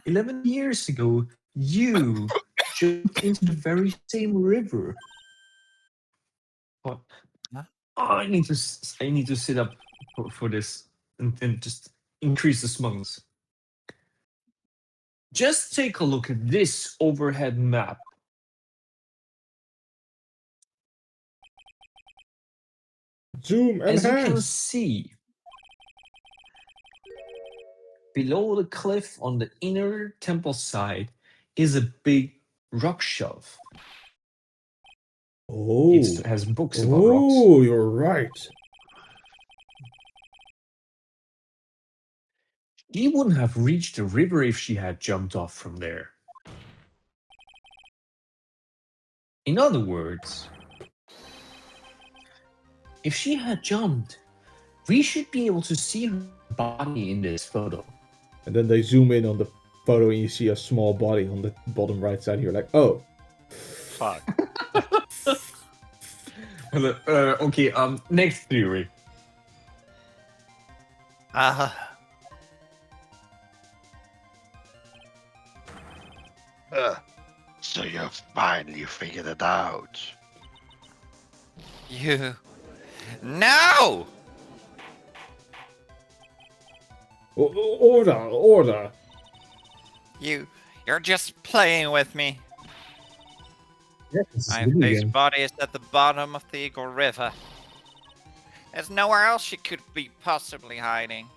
11 years ago, you jumped into the very same river. What? Huh? Oh, I need to sit up for this and just increase the smugness. Just take a look at this overhead map. Zoom As you can enhance! see, below the cliff on the inner temple side is a big rock shelf. Oh. It has books about rocks. Oh, you're right. She wouldn't have reached the river if she had jumped off from there. In other words, if she had jumped, we should be able to see her body in this photo. And then they zoom in on the photo and you see a small body on the bottom right side. You're like, oh. Fuck. Okay, next theory. So you finally figured it out. You. No! Order. You're just playing with me. Yeah, this is My video face game. body is at the bottom of the Eagle River. There's nowhere else she could be possibly hiding.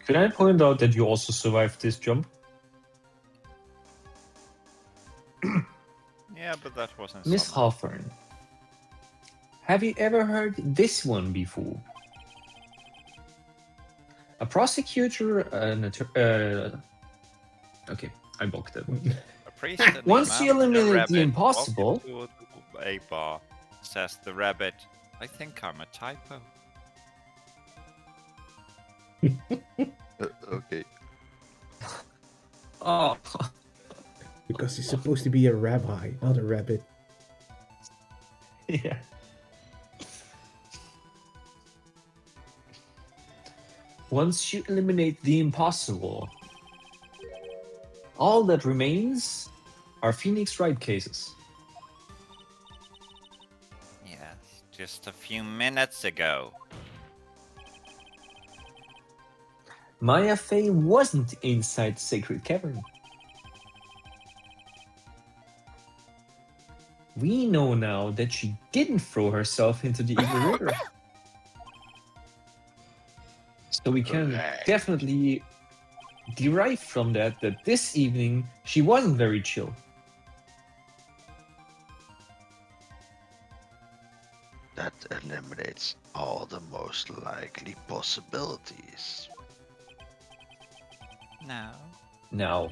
Can I point out that you also survived this jump? Yeah, but that wasn't Miss summer. Hawthorne, have you ever heard this one before? A prosecutor, okay, I blocked that one. A priest in the Once you mountain, a eliminate the rabbit impossible- walking to a bar, says the rabbit. I think I'm a typo. Okay. Oh, Because he's supposed to be a rabbi, not a rabbit. yeah. Once you eliminate the impossible, all that remains are Phoenix Wright cases. Yes, just a few minutes ago. Maya Fey wasn't inside Sacred Cavern. We know now that she didn't throw herself into the Eagle River. So we can Correct. definitely derive from that this evening she wasn't very chill. That eliminates all the most likely possibilities. No. Now,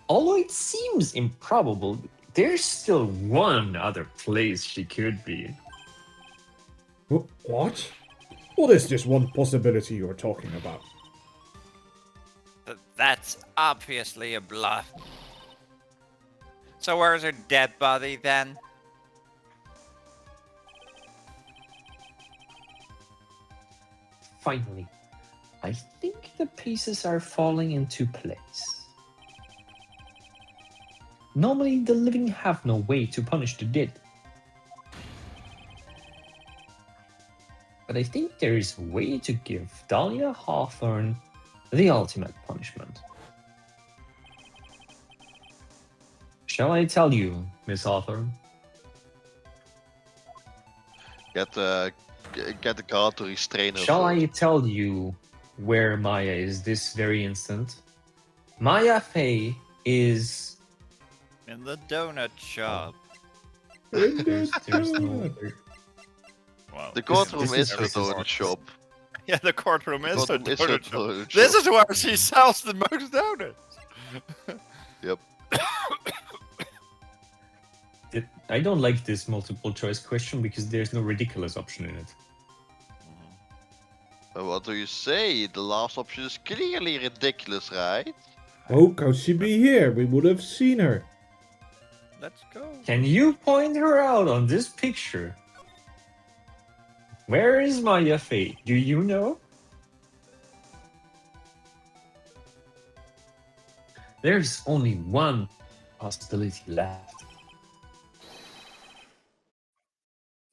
although it seems improbable, there's still one other place she could be. What? What is this one possibility you're talking about? That's obviously a bluff. So where's her dead body then? Finally, I think the pieces are falling into place. Normally, the living have no way to punish the dead. But I think there is a way to give Dahlia Hawthorne the ultimate punishment. Shall I tell you, Miss Hawthorne? Get the guard to restrain her Shall I first. tell you where Maya is this very instant? Maya Fey is. In the donut shop. There's no. Wow. The courtroom this is is her bizarre. donut shop. Yeah, the courtroom is her Courtroom is her donut shop. donut This shop. is where she sells the most donuts. Yep. I don't like this multiple choice question because there's no ridiculous option in it. What do you say? The last option is clearly ridiculous, right? How could she be here? We would have seen her. Let's go. Can you point her out on this picture? Where is Maya Fey? Do you know? There's only one possibility left.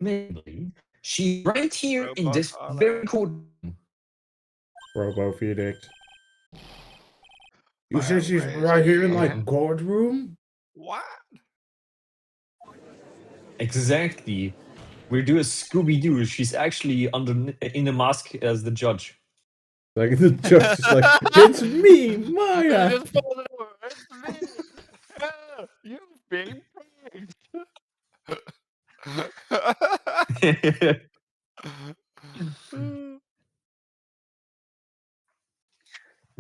Maybe she's right here in this very courtroom. Robo Phoenix. You Well, said she's where is right here in she? my Yeah. courtroom? What? Exactly. We do a Scooby-Doo. She's actually in a mask as the judge. Like the judge is like, it's me, Maya. Just fall over. It's me. You've been pranked.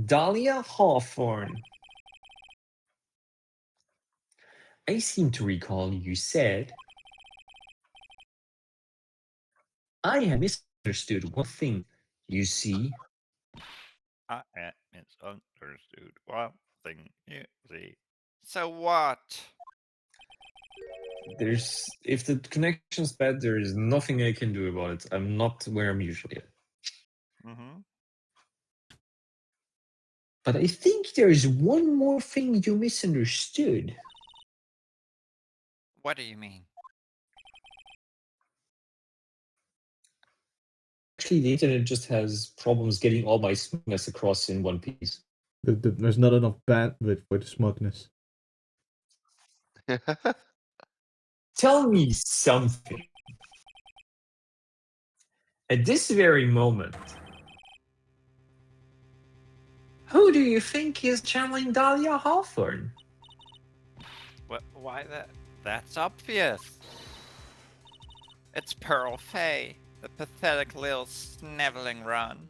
Dahlia Hawthorne. I seem to recall you said, I have misunderstood one thing, you see. I had misunderstood one thing you see. So what? If the connection's bad, there is nothing I can do about it. I'm not where I'm usually at. Mm-hmm. But I think there is one more thing you misunderstood. What do you mean? Actually, the internet just has problems getting all my smugness across in one piece. There's not enough bandwidth for the smugness. Tell me something. At this very moment, who do you think is channeling Dahlia Hawthorne? Why that? That's obvious. It's Pearl Fay, the pathetic little sniveling runt.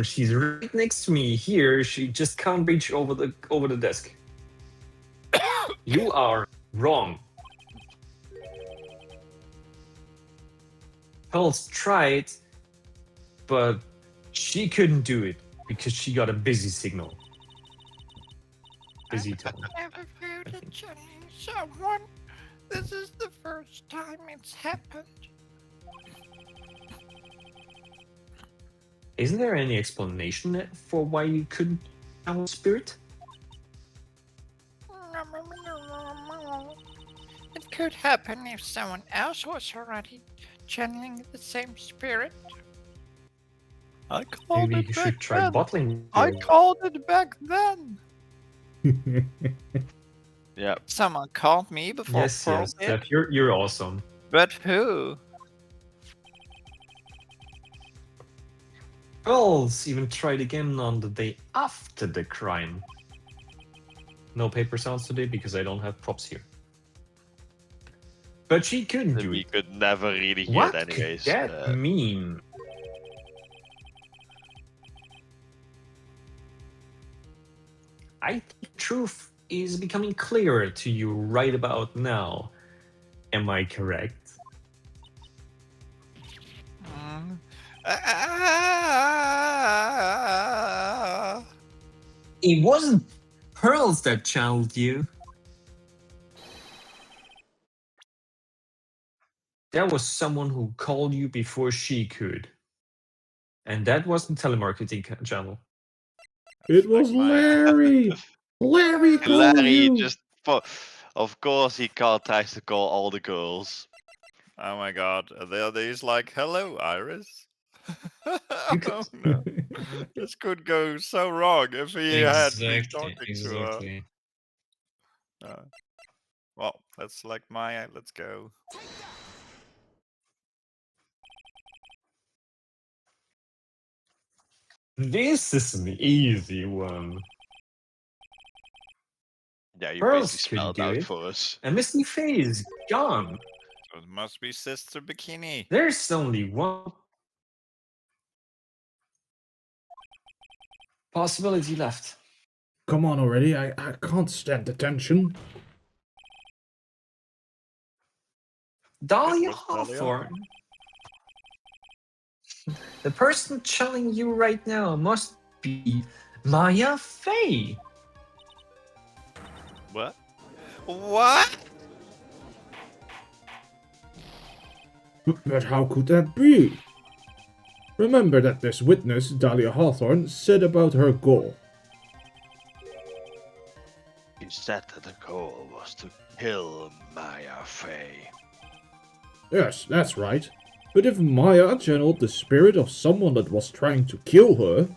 She's right next to me here. She just can't reach over the desk. You are wrong. Pulse tried, but she couldn't do it because she got a busy signal. Busy tone. Never found a change someone. This is the first time it's happened. Isn't there any explanation for why you couldn't channel spirit? It could happen if someone else was already channeling the same spirit. I called Maybe you should try bottling. I called it back then. Yeah. Someone called me before Yes, Pearl yes, did. Steph, you're awesome. But who? Pearls even tried again on the day after the crime. No paper sounds today because I don't have props here. But she couldn't do We it. could never really hear What it anyways. could that mean? I think the truth is becoming clearer to you right about now. Am I correct? It wasn't Pearls that channeled you. There was someone who called you before she could. And that wasn't telemarketing channel. It was Larry! Larry called Larry you! just, of course, he tries to call all the girls. Oh my god, he's like, hello, Iris. You could- Oh no. This could go so wrong if he had been talking to her. Well, let's select Maya, let's go. This is an easy one. Yeah, you Pearls basically couldn't spelled do out it. for us. And Misty Faye is gone. So it must be Sister Bikini. There's only one possibility left. Come on already, I can't stand the tension. Dahlia was Dahlia? Hawthorne. The person telling you right now must be Maya Faye. What? What? But how could that be? Remember that this witness, Dahlia Hawthorne, said about her goal. He said that the goal was to kill Maya Fey. Yes, that's right. But if Maya channeled the spirit of someone that was trying to kill her...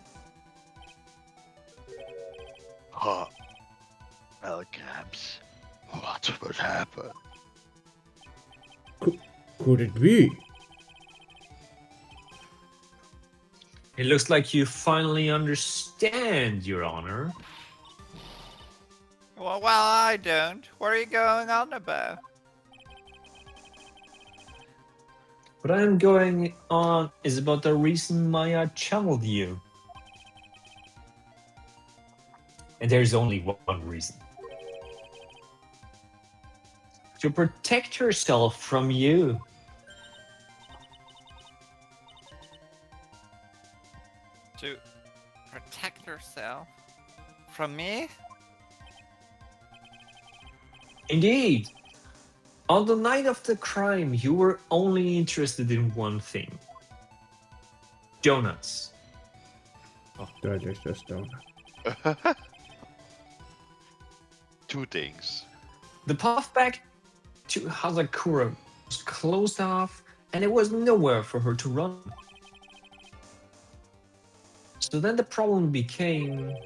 Huh. Well, Gramps, what would happen? Could it be? It looks like you finally understand, Your Honor. Well, I don't. What are you going on about? What I'm going on is about the reason Maya channeled you. And there's only one reason. To protect herself from you. To protect herself from me? Indeed. On the night of the crime, you were only interested in one thing. Donuts. Oh, that is just donut. Two things. The path back to Hazakura was closed off, and there was nowhere for her to run. So then the problem became,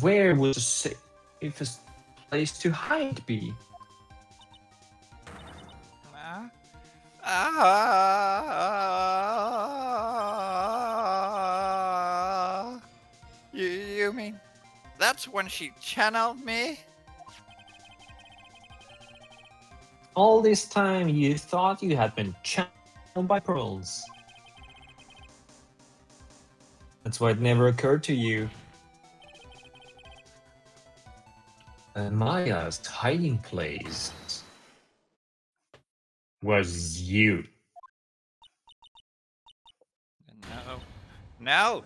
where would the safest place to hide be? You mean that's when she channeled me? All this time you thought you had been channeled by Pearls. That's why it never occurred to you. And Maya's hiding place was you. No,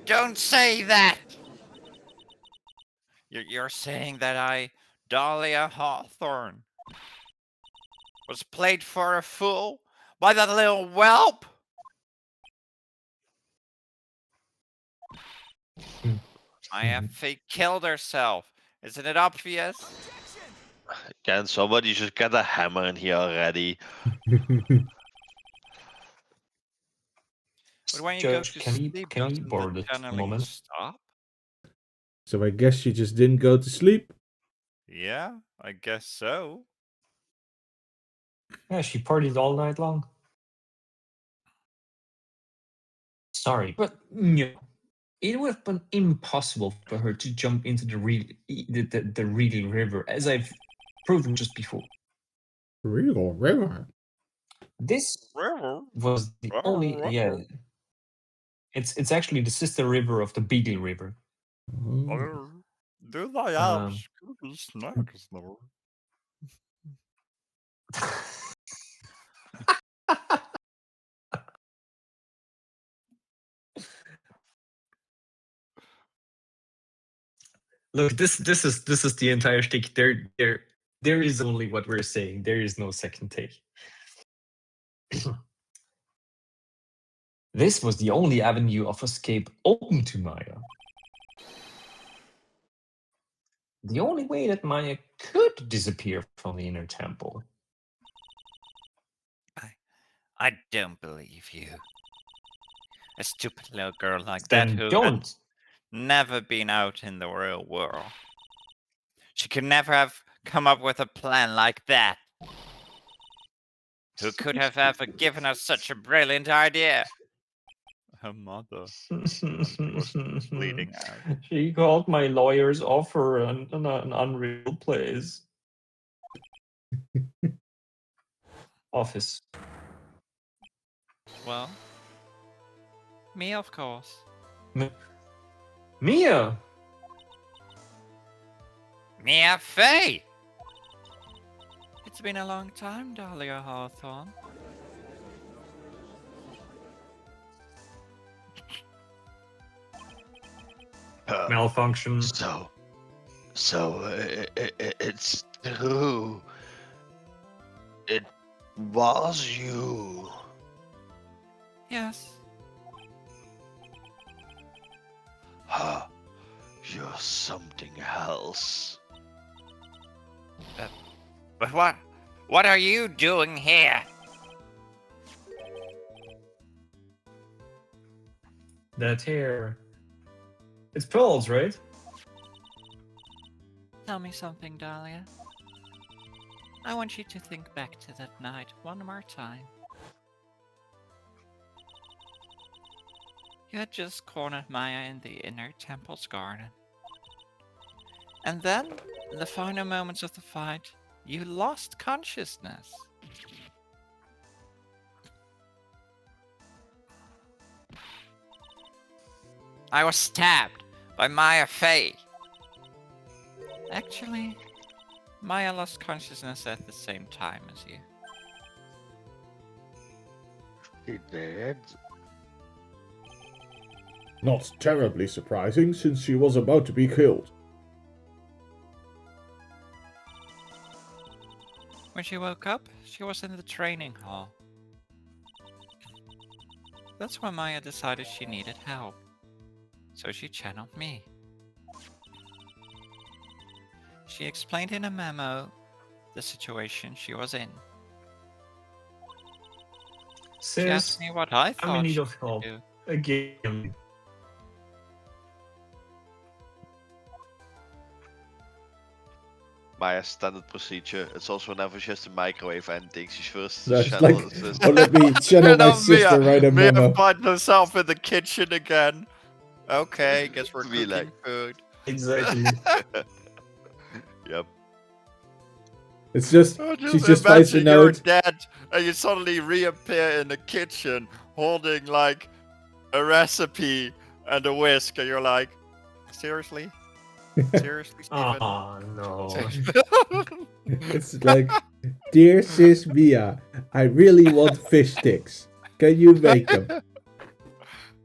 don't say that! You're saying that Dahlia Hawthorne, was played for a fool by that little whelp? Maya Fey killed herself. Isn't it obvious? Can somebody just get a hammer in here already? But when you go Judge, to can sleep, you doesn't borrow the this a channeling moment? stop? So I guess she just didn't go to sleep? Yeah, I guess so. Yeah, she partied all night long. sorry, but no. It would have been impossible for her to jump into the real river, as I've proven just before. Real river. This was the only It's actually the sister river of the Beagle River. Oh. Do thy Um, snacks know? Look, this is the entire shtick. There is only what we're saying. There is no second take. This was the only avenue of escape open to Maya. The only way that Maya could disappear from the inner temple. I don't believe you. A stupid little girl like that Then who had don't. never been out in the real world. She could never have come up with a plan like that. Who could have ever given us such a brilliant idea? Her mother was bleeding out. She called my lawyer's offer an unreal place. Office. Well, me, of course. Mia! Mia Fey! It's been a long time, Dahlia Hawthorne. Malfunction. So it's true. It was you. Yes. Huh. You're something else. But what are you doing here? That hair. It's pearls, right? Tell me something, Dahlia. I want you to think back to that night one more time. You had just cornered Maya in the inner temple's garden. And then, in the final moments of the fight, you lost consciousness. I was stabbed by Maya Fey. Actually, Maya lost consciousness at the same time as you. He did. Not terribly surprising, since she was about to be killed. When she woke up, she was in the training hall. That's when Maya decided she needed help. So she channeled me. She explained in a memo the situation she was in. She asked Sis, me what I thought I'm in need she of help. should do. Again. Maya's standard procedure. It's also whenever she has to microwave anything, she's first to That's channel like, the sister. oh, let me channel my sister, write a Mia memo. finds herself in the kitchen again. Okay, guess we're Be cooking like- food. Exactly. Yep. It's just, Oh, she just finds a imagine you're note. dead and you suddenly reappear in the kitchen holding like a recipe and a whisk, and you're like, seriously? Seriously, Steven? Oh no. It's like, dear sis Mia, I really want fish sticks. Can you make them?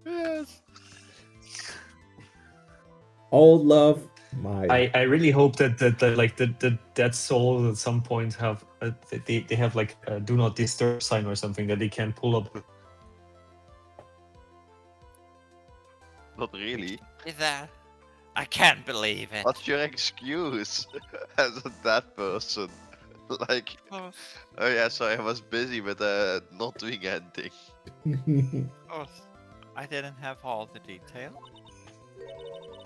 Yes. All love, Maya. I really hope that soul at some point have they have like a do not disturb sign or something that they can pull up. Not really. Is that? I can't believe it. What's your excuse as a dead person? Like, Oh, oh yeah, sorry, I was busy with not doing anything. of course, I didn't have all the detail.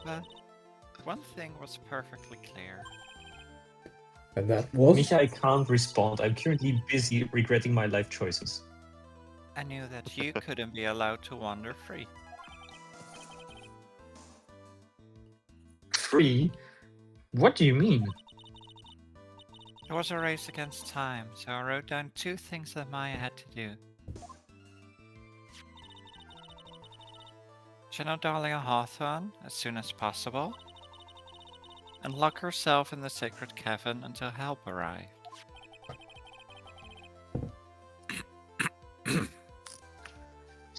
But one thing was perfectly clear. And that was? Micha, I can't respond. I'm currently busy regretting my life choices. I knew that you couldn't be allowed to wander free. free? What do you mean? It was a race against time, so I wrote down 2 things that Maya had to do. Channel Dahlia Hawthorne as soon as possible, and lock herself in the sacred cavern until help arrived.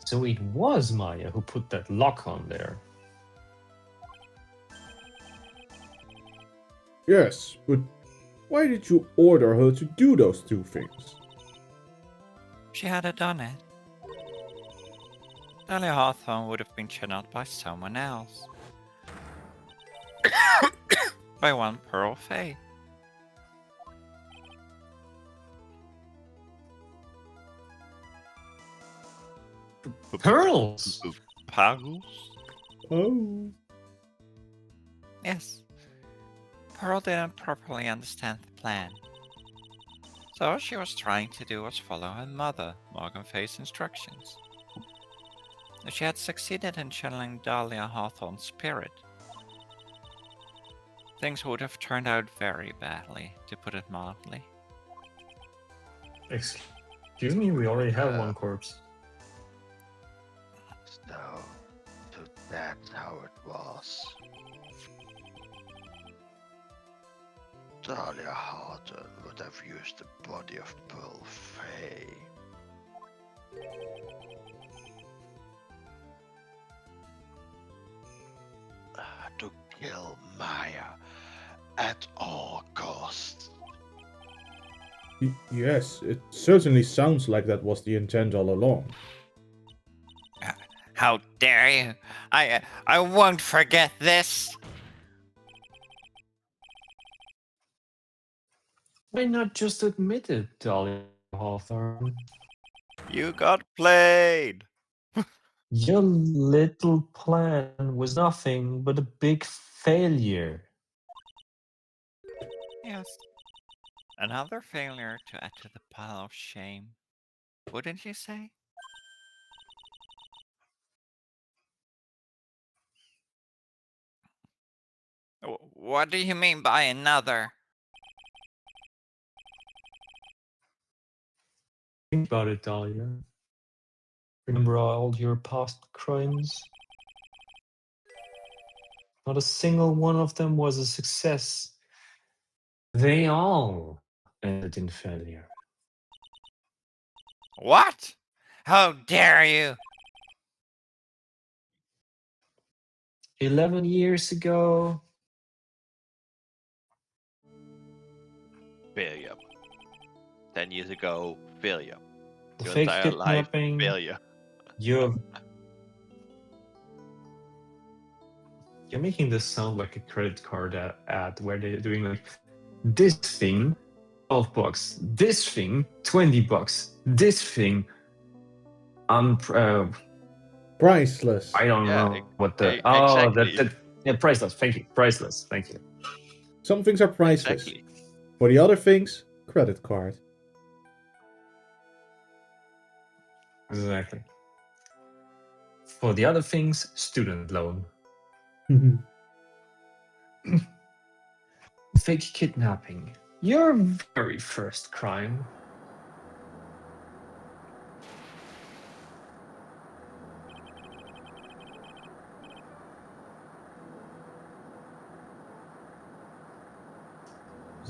So it was Maya who put that lock on there. Yes, but why did you order her to do those 2 things? She had done it. Dahlia Hawthorne would have been channeled by someone else. By one Pearl Fae. Pearls! Pearls? Oh. Yes. Pearl didn't properly understand the plan. So all she was trying to do was follow her mother, Morgan Faye's instructions. If she had succeeded in channeling Dahlia Hawthorne's spirit, things would have turned out very badly, to put it mildly. Excuse me, we already have one corpse. So that's how it was. Dahlia Hawthorne would have used the body of Pearl Faye. To kill Maya at all costs. Yes, it certainly sounds like that was the intent all along. How dare you! I won't forget this! Why not just admit it, Dahlia Hawthorne? You got played! Your little plan was nothing but a big failure. Yes. Another failure to add to the pile of shame. Wouldn't you say? What do you mean by another? Think about it, Dahlia. Remember all your past crimes? Not a single one of them was a success. They all ended in failure. What? How dare you? 11 years ago, Failure. 10 years ago, failure. the Your fake entire life, kidnapping, failure. you're making this sound like a credit card ad where they're doing like this thing, $12, this thing, $20, this thing, Priceless. I don't Yeah, know what the exactly. yeah, priceless. Thank you, priceless. Thank you. Some things are priceless. Exactly. For the other things, credit card. Exactly. For the other things, student loan. Fake kidnapping. Your very first crime.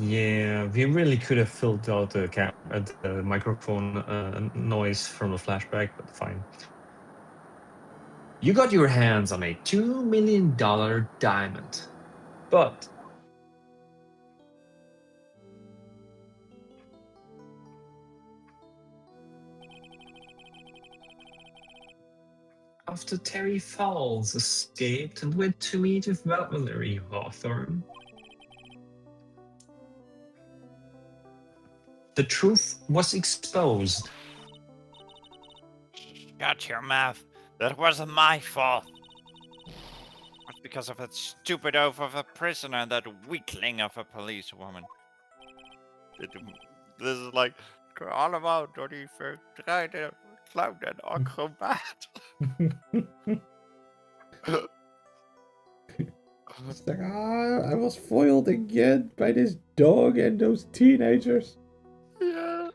Yeah, we really could have filled out the microphone noise from the flashback, but fine. You got your hands on a $2 million diamond, but after Terry Falls escaped and went to meet with Valerie Hawthorne, the truth was exposed. Shut your mouth. That wasn't my fault. It's because of that stupid oaf of a prisoner and that weakling of a policewoman. This is like all about what he tried to clown an acrobat. It's like, I was foiled again by this dog and those teenagers. Yes.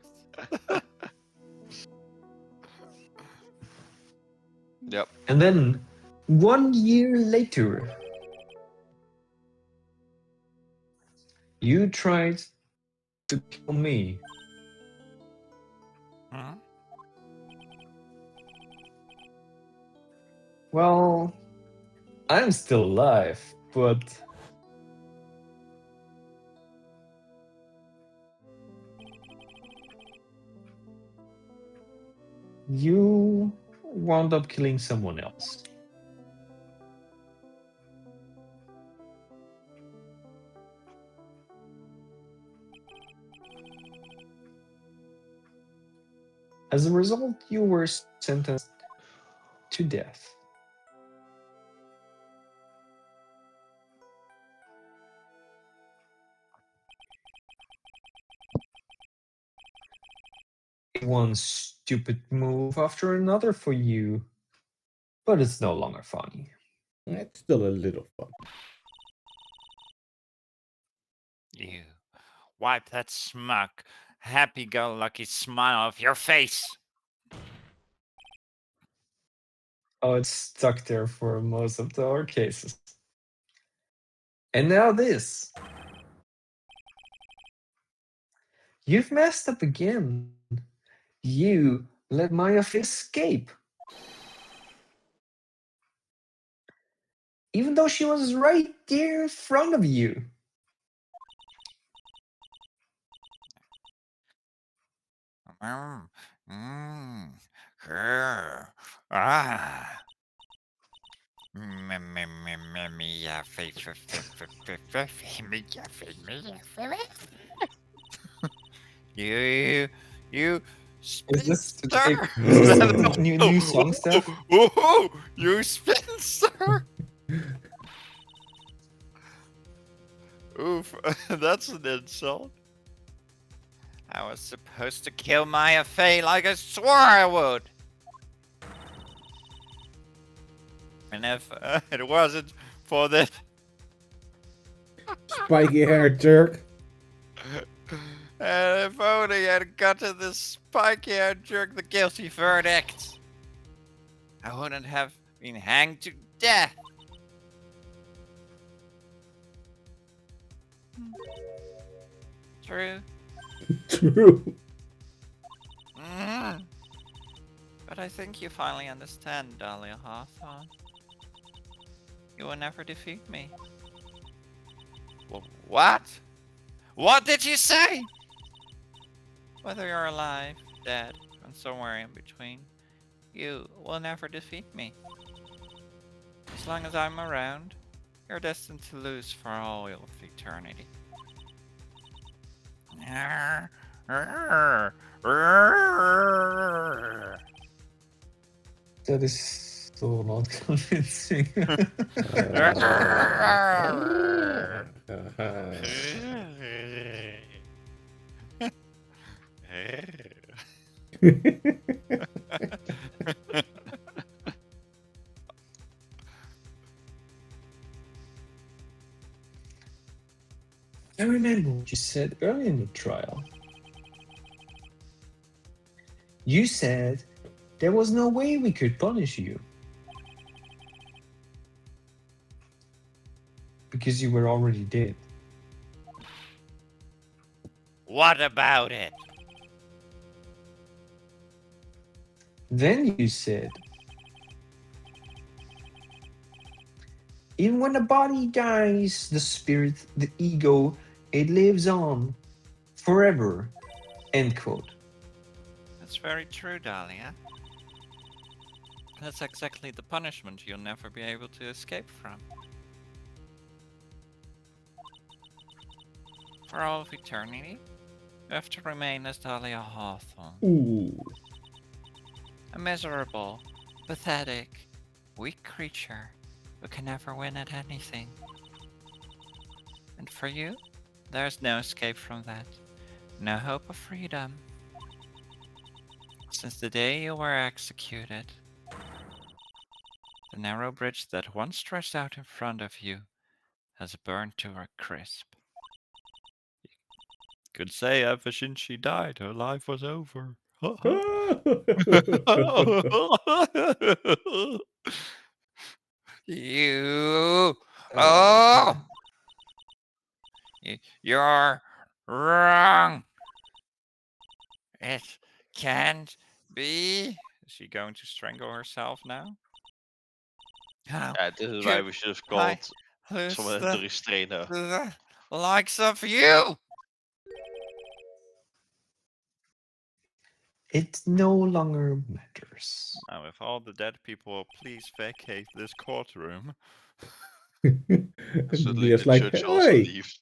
Yep. And then 1 year later, you tried to kill me. Hmm? Well, I'm still alive, but you wound up killing someone else. As a result, you were sentenced to death. One stupid move after another for you, but it's no longer funny. It's still a little fun. You wipe that smug, happy-go-lucky smile off your face. Oh, it's stuck there for most of our cases. And now this. You've messed up again. You let Maya escape. Even though she was right there in front of you. Mm, mm, grr, ah. Yeah, face, you Is this spinster! the new song stuff? You spinster! Oof, that's an insult. I was supposed to kill Maya Fey like I swore I would. And if it wasn't for this Spiky hair jerk. and if only I'd gotten this spiky-haired jerk the guilty verdict, I wouldn't have been hanged to death. True. True. Mm. But I think you finally understand, Dahlia Hawthorne. You will never defeat me. What? What did you say? Whether you're alive, dead, and somewhere in between, you will never defeat me. As long as I'm around, you're destined to lose for all of eternity. That is so not convincing. I remember what you said earlier in the trial. You said there was no way we could punish you. Because you were already dead. What about it? Then you said, even when the body dies, the spirit, the ego, it lives on forever. End quote. That's very true, Dahlia. That's exactly the punishment you'll never be able to escape from. For all of eternity, you have to remain as Dahlia Hawthorne. Ooh. A miserable, pathetic, weak creature who can never win at anything. And for you, there's no escape from that. No hope of freedom. Since the day you were executed, the narrow bridge that once stretched out in front of you has burned to a crisp. Could say ever since she died, her life was over. You, oh, you're wrong. It can't be. Is she going to strangle herself now? How This is why could we should have I called lose someone in to restrain her. the likes of you? It no longer matters. Now, if all the dead people will please vacate this courtroom. Suddenly Nia's the like, judge also hey, leaves.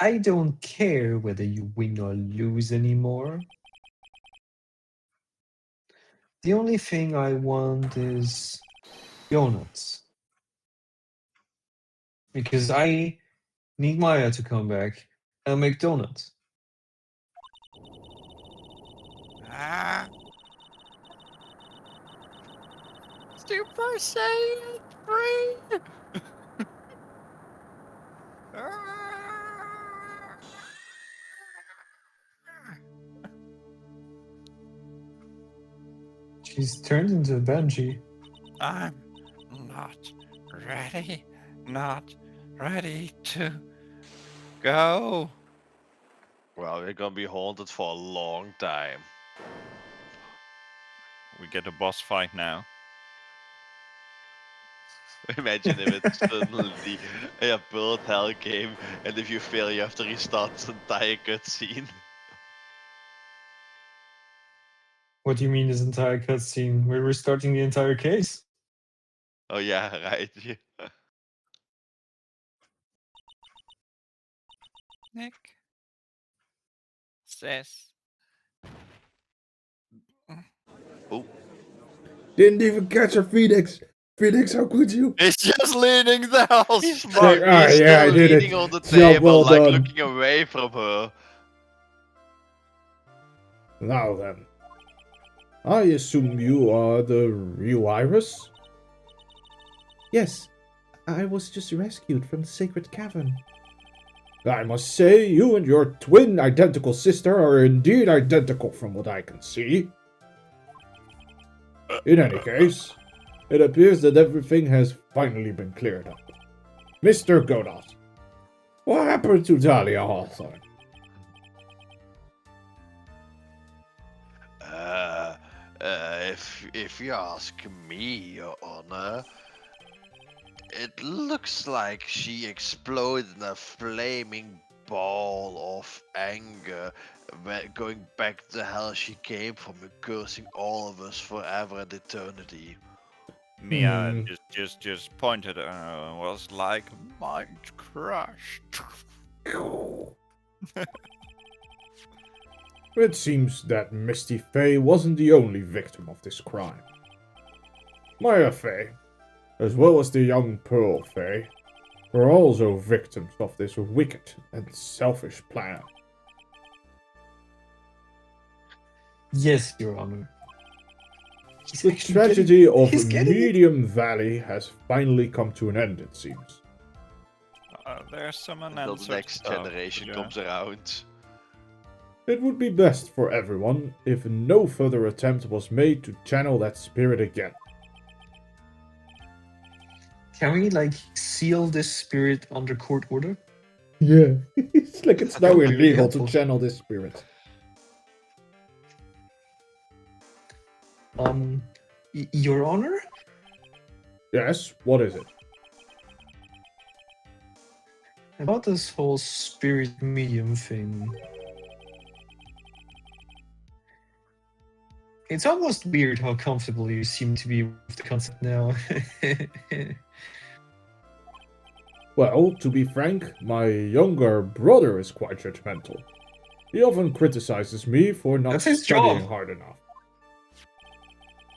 I don't care whether you win or lose anymore. The only thing I want is donuts. Because I need Maya to come back and make donuts. Ah. Super Saiyan 3! She's turned into a banshee. I'm not ready. Not ready to go. Well, we're gonna be haunted for a long time. We get a boss fight now. Imagine if it's suddenly a bullet hell game, and if you fail, you have to restart the entire cutscene. What do you mean this entire cutscene? We're restarting the entire case? Oh yeah, right. Nick says. Oh, didn't even catch her, Phoenix. Phoenix, how could you? He's just leading the house he's back. Like, he's yeah, I still did leaning it. on the Job table, well like done. looking away from her. Now then. I assume you are the real Iris? Yes, I was just rescued from the sacred cavern. I must say, you and your twin identical sister are indeed identical from what I can see. In any case, it appears that everything has finally been cleared up. Mr. Godot, what happened to Dahlia Hawthorne? If you ask me, Your Honor, it looks like she exploded in a flaming ball of anger, going back to hell she came from and cursing all of us forever and eternity. Mia just pointed was like mind crush. It seems that Misty Faye wasn't the only victim of this crime. Maya Faye, as well as the young Pearl Faye, were also victims of this wicked and selfish plan. Yes, Your Honor. The tragedy of Medium Valley has finally come to an end, it seems. There's some Until unanswered the next stuff, generation yeah. comes around. It would be best for everyone if no further attempt was made to channel that spirit again. Can we, like, seal this spirit under court order? Yeah, it's like it's now That would be really illegal to helpful. channel this spirit. Your Honor? Yes, what is it? About this whole spirit medium thing. It's almost weird how comfortable you seem to be with the concept now. Well, to be frank, my younger brother is quite judgmental. He often criticizes me for not That's his studying job. hard enough.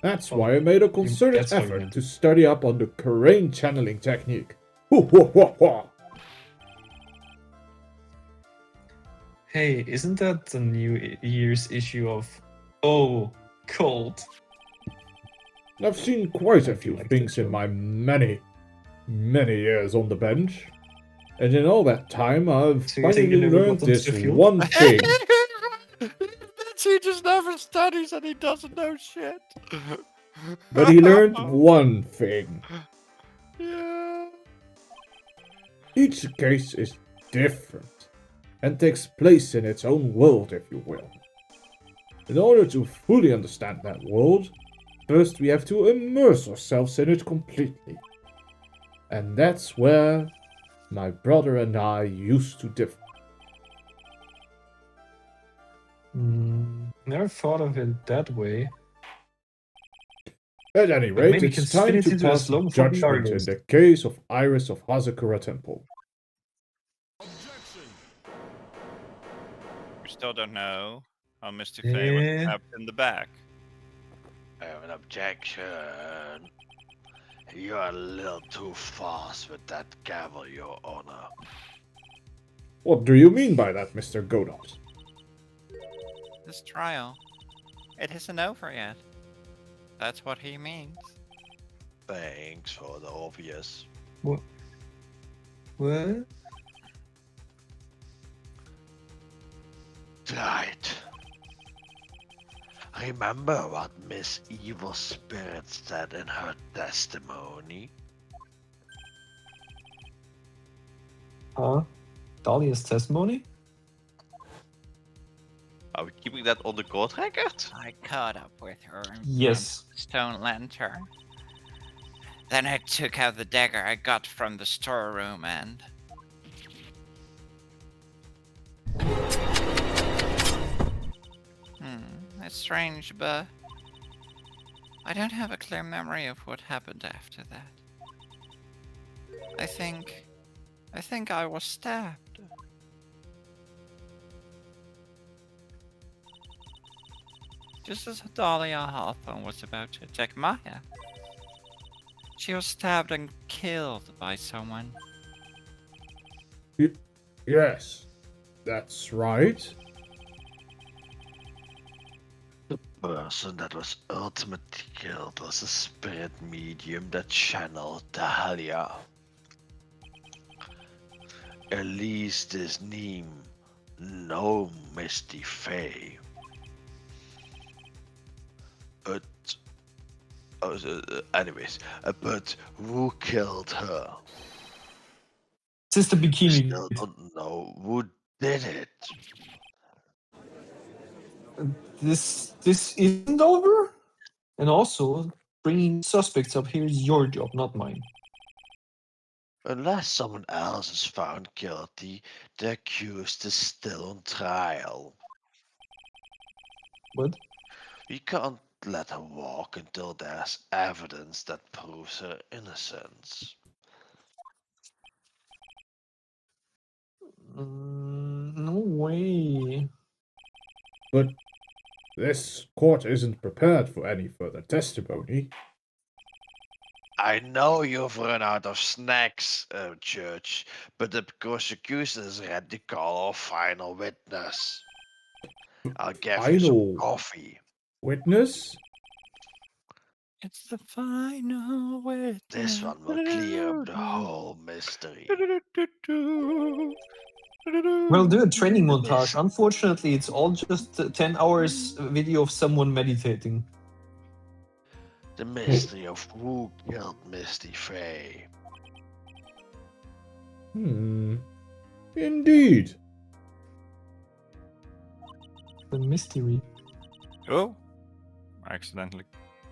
That's Oh, why I made a concerted that's how you effort meant to it. study up on the Karain channeling technique. Hoo hoo hoo hoo! Hey, isn't that the New Year's issue of Oh, Cold? I've seen quite a few things in my many years on the bench. And in all that time, I've So you're saying you finally never learned got onto this the field? one thing. He just never studies and he doesn't know shit. But he learned one thing. Yeah. Each case is different and takes place in its own world, if you will. In order to fully understand that world, first we have to immerse ourselves in it completely. And that's where my brother and I used to differ. Never thought of it that way. At any But rate, maybe we it's can spin time it to into a pass slow before we judgment are in the case of Iris of Hazakura Temple. We still don't know how Misty Faye was Yeah. stabbed in the back. I have an objection. You're a little too fast with that gavel, Your Honor. What do you mean by that, Mr. Godot? This trial, it isn't over yet. That's what he means. Thanks for the obvious. What? What? Right. Remember what Miss Evil Spirit said in her testimony? Huh? Dahlia's testimony? Are we keeping that on the court record? I caught up with her in Yes. front of the stone lantern. Then I took out the dagger I got from the storeroom and... It's strange, but... I don't have a clear memory of what happened after that. I think I was stabbed. Just as Dahlia Hawthorne was about to attack Maya. She was stabbed and killed by someone. Yes, that's right. The person that was ultimately killed was a spirit medium that channeled Dahlia. At least his name, no Misty Faye. But, but who killed her? Sister I Bikini. still don't know who did it. This isn't over? And also, bringing suspects up here is your job, not mine. Unless someone else is found guilty, the accused is still on trial. What? We can't let her walk until there's evidence that proves her innocence. No way. But this court isn't prepared for any further testimony. I know you've run out of snacks, Judge, but the prosecution is ready to call our final witness. I'll give you some Final coffee. witness? It's the final witness. This one will clear up the whole mystery. We'll do a training The montage. Unfortunately, it's all just 10 hours video of someone meditating. The mystery of who killed Misty Faye. Indeed. The mystery. Oh, I accidentally.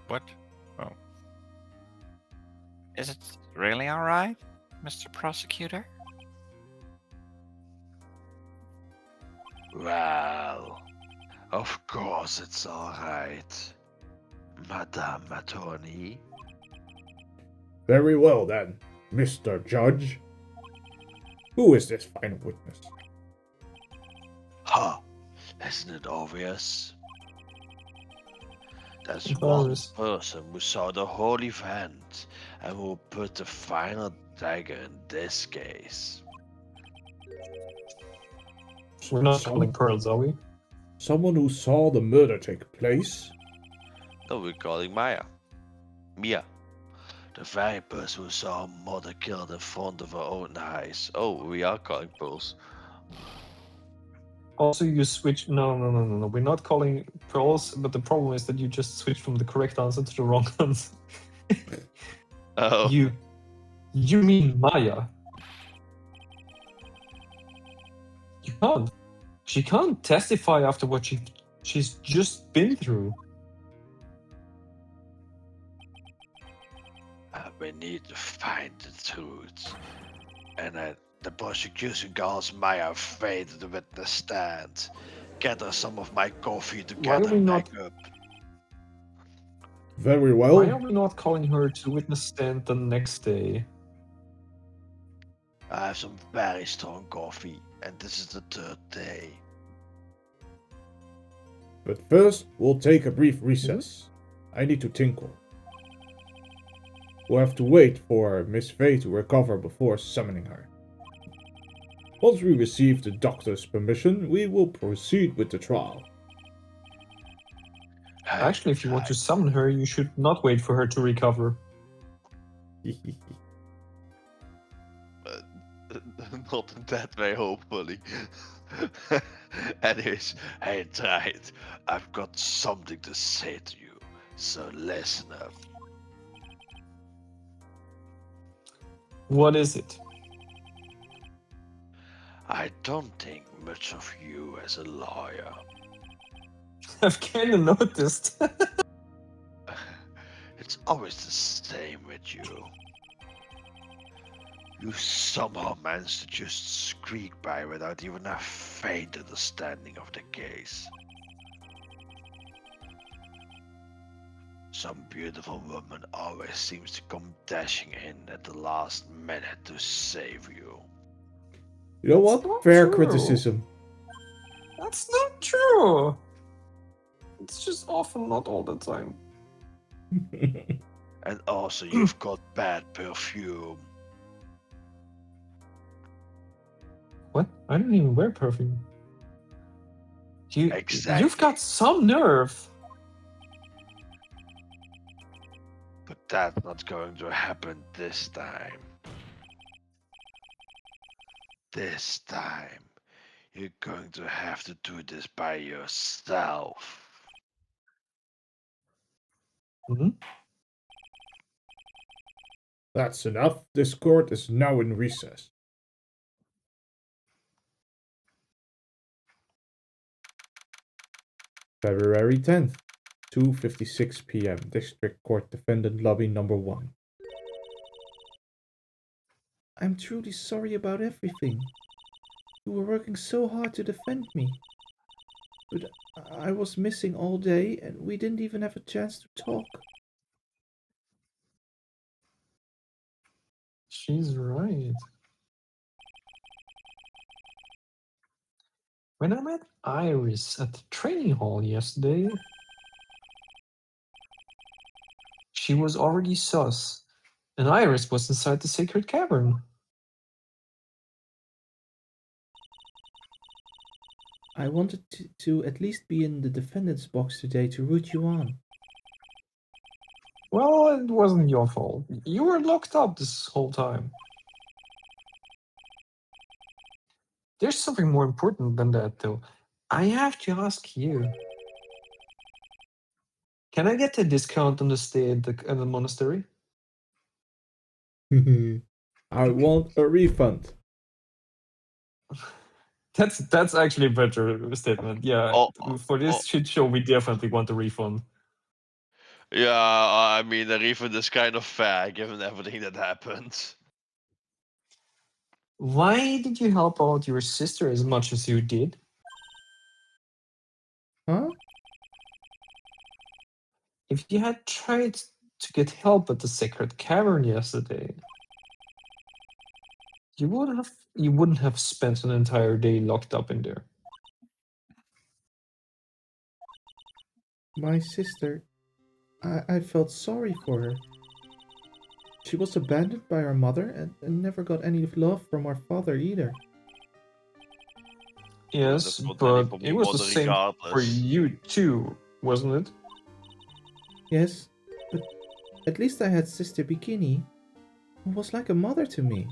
What? Oh. Is it really alright, Mr. Prosecutor? Well, of course it's alright, Madame Attorney. Very well then, Mr. Judge. Who is this final witness? Ha! Isn't it obvious? There's It's one obvious. person who saw the whole event and who put the final dagger in this case. We're not calling pearls, are we? Someone who saw the murder take place? No, we're calling Maya. Mia, the very person who saw her mother killed in front of her own eyes. Oh, we are calling pearls. Also, you switch. No. We're not calling pearls, but the problem is that you just switched from the correct answer to the wrong answer. Oh, You mean Maya? You can't. She can't testify after what she's just been through. we need to find the truth. And the prosecution calls Maya afraid of the witness stand. Get her some of my coffee to Why get are her we back not? up. Very Why are well. we not calling her to the witness stand the next day? I have some very strong coffee, and this is the third day. But first, we'll take a brief recess. I need to tinkle. We'll have to wait for Miss Fay to recover before summoning her. Once we receive the doctor's permission, we will proceed with the trial. Actually, if you want to summon her, you should not wait for her to recover. Not in that way, hopefully. Anyways, I tried. I've got something to say to you, so listen up. What is it? I don't think much of you as a lawyer. I've kind of noticed. It's always the same with you. You somehow manage to just squeak by without even a faint understanding of the case. Some beautiful woman always seems to come dashing in at the last minute to save you. You know That's what? not Fair true. criticism. That's not true. It's just often not all the time. And also you've got bad perfume. What? I don't even wear perfume. You've Exactly. got some nerve. But that's not going to happen this time. This time, you're going to have to do this by yourself. Hmm? That's enough. This court is now in recess. February 10th, 2:56 p.m. District Court Defendant Lobby Number 1. I'm truly sorry about everything. You were working so hard to defend me. But I was missing all day and we didn't even have a chance to talk. She's right. When I met Iris at the training hall yesterday, she was already sus, and Iris was inside the sacred cavern. I wanted to at least be in the defendant's box today to root you on. Well, it wasn't your fault. You were locked up this whole time. There's something more important than that, though. I have to ask you. Can I get a discount on the stay at the monastery? I want a refund. That's actually a better statement. Yeah, for this shit show, we definitely want a refund. Yeah, I mean, the refund is kind of fair given everything that happened. Why did you help out your sister as much as you did? Huh? If you had tried to get help at the sacred cavern yesterday, you wouldn't have spent an entire day locked up in there. My sister. I felt sorry for her. She was abandoned by her mother and never got any love from her father either. Yes, but it was the same for regardless. you too, wasn't it? Yes, but At least I had Sister Bikini, who was like a mother to me.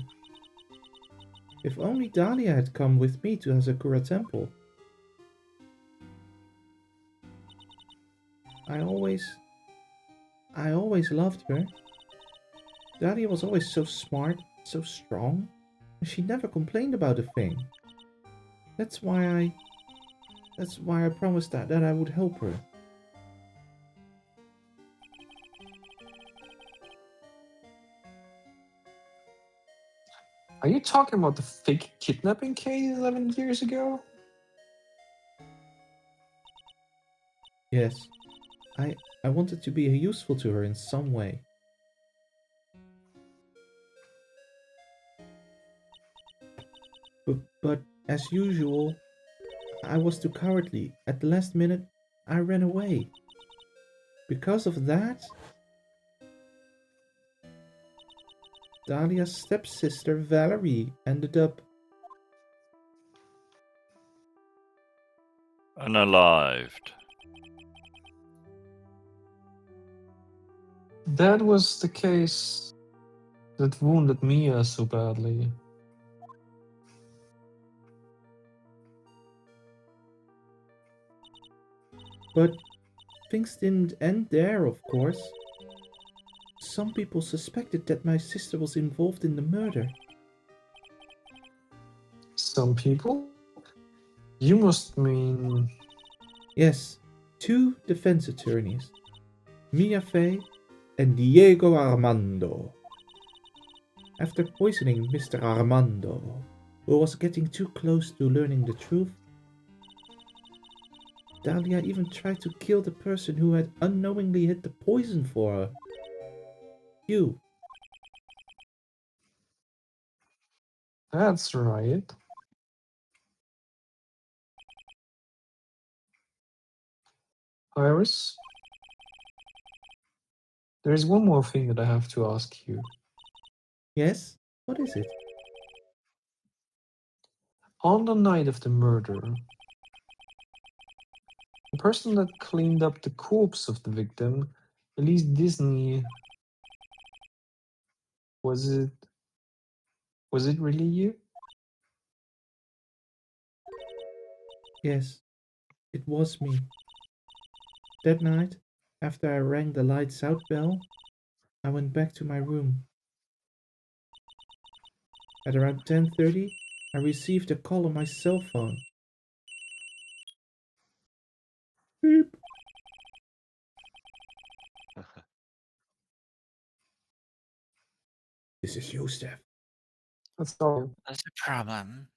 If only Dahlia had come with me to Hazakura Temple. I always loved her. Dahlia was always so smart, so strong, and she never complained about a thing. That's why I promised that I would help her. Are you talking about the fake kidnapping case 11 years ago? Yes, I wanted to be useful to her in some way. But as usual, I was too cowardly. At the last minute, I ran away. Because of that, Dahlia's stepsister Valerie ended up... Unalived. That was the case that wounded Mia so badly. But things didn't end there, of course. Some people suspected that my sister was involved in the murder. Some people? You must mean... Yes, 2 defense attorneys, Mia Fey and Diego Armando. After poisoning Mr. Armando, who was getting too close to learning the truth, Dahlia even tried to kill the person who had unknowingly hid the poison for her. You. That's right. Iris, there is one more thing that I have to ask you. Yes? What is it? On the night of the murder, the person that cleaned up the corpse of the victim, Elise Disney, was it really you? Yes, it was me. That night, after I rang the lights out bell, I went back to my room. At around 10:30, I received a call on my cell phone. Beep. This is you, Steph. That's all. There's a problem.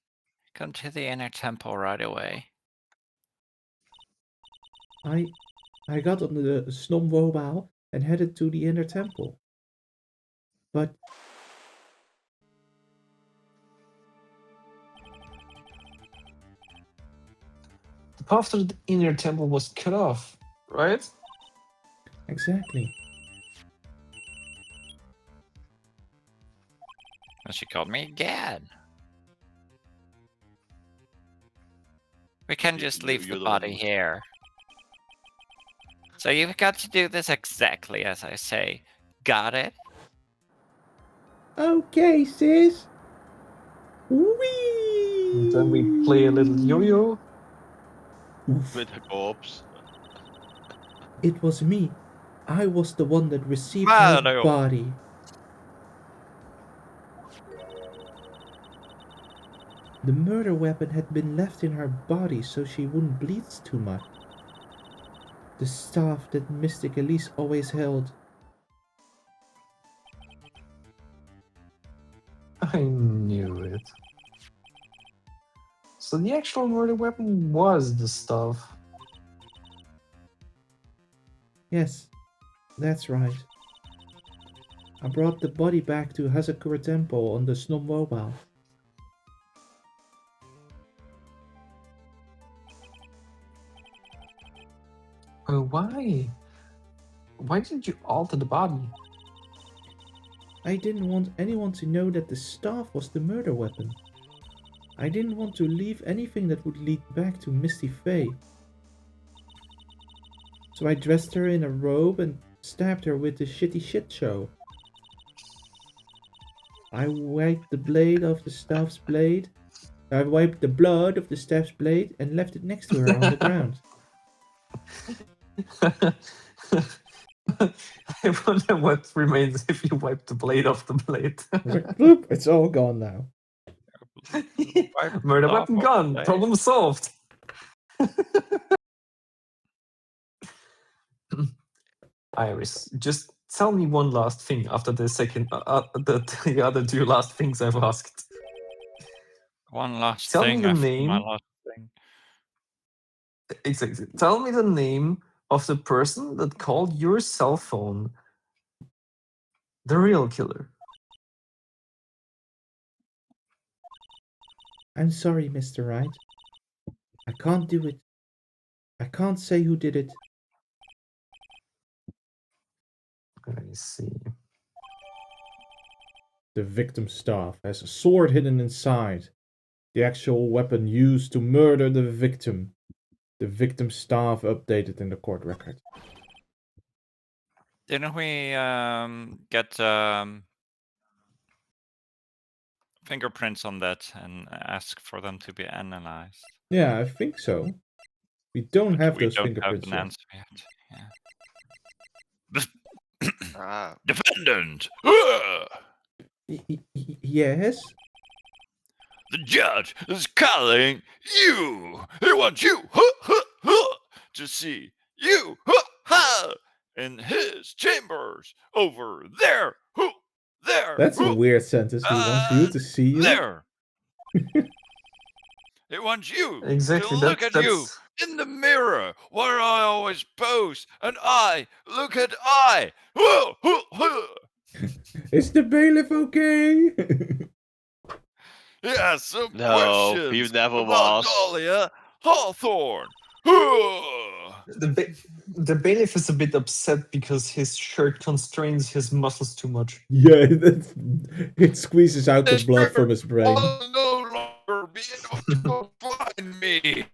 Come to the inner temple right away. I got on the snowmobile and headed to the inner temple. But The path to the inner temple was cut off, right? exactly. And she called me again. We can just leave the body here. So you've got to do this exactly as I say. Got it? Okay, sis. Whee! And then we play a little yo-yo. Oof. With a corpse. It was me. I was the one that received her no. body. The murder weapon had been left in her body so she wouldn't bleed too much. The staff that Mystic Elise always held. I knew it. So the actual murder weapon was the stuff. Yes, that's right. I brought the body back to Hazakura Temple on the snowmobile. Why? Why didn't you alter the body? I didn't want anyone to know that the staff was the murder weapon. I didn't want to leave anything that would lead back to Misty Faye. So I dressed her in a robe and stabbed her with the shitty shit show. I wiped the blade of the staff's blade. I wiped the blood of the staff's blade and left it next to her on the ground. I wonder what remains if you wipe the blade off the blade. I was like, bloop, it's all gone now. Murder Off weapon of gone. blade. Problem solved. Iris, just tell me one last thing after the the other two last things I've asked. One last Tell me thing the after my name. last thing. Exactly. Tell me the name of the person that called your cell phone the real killer. I'm sorry, Mr. Wright. I can't do it. I can't say who did it. Let me see. The victim's staff has a sword hidden inside. The actual weapon used to murder the victim. The victim's staff updated in the court record. Didn't we get fingerprints on that and ask for them to be analyzed? Yeah, I think so. We don't But have we those don't have fingerprints an yet. answer yet. Yeah. Ah, Defendant! Yes? The judge is calling you! He wants you to see you in his chambers over there! There! That's a weird sentence. He wants you to see you? There! He wants you Exactly. to look at you in the mirror where I always pose, and I look at I. Is the bailiff okay? He has some no, he questions never about was. Dahlia Hawthorne. The bailiff is a bit upset because his shirt constrains his muscles too much. Yeah, it squeezes out the blood from his brain. I'll no longer be able to find me.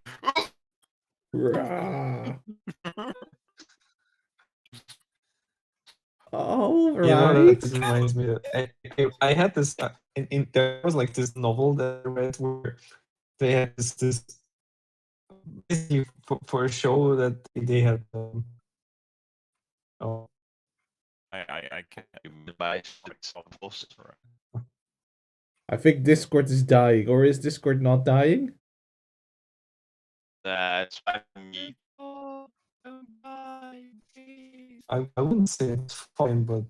Rah. All You know, right. that reminds me of, I had this there was like this novel that I read where they had this basically for a show that they had oh, I can't even My I think Discord is dying. Or is Discord not dying? That's me. I wouldn't say it's fine, but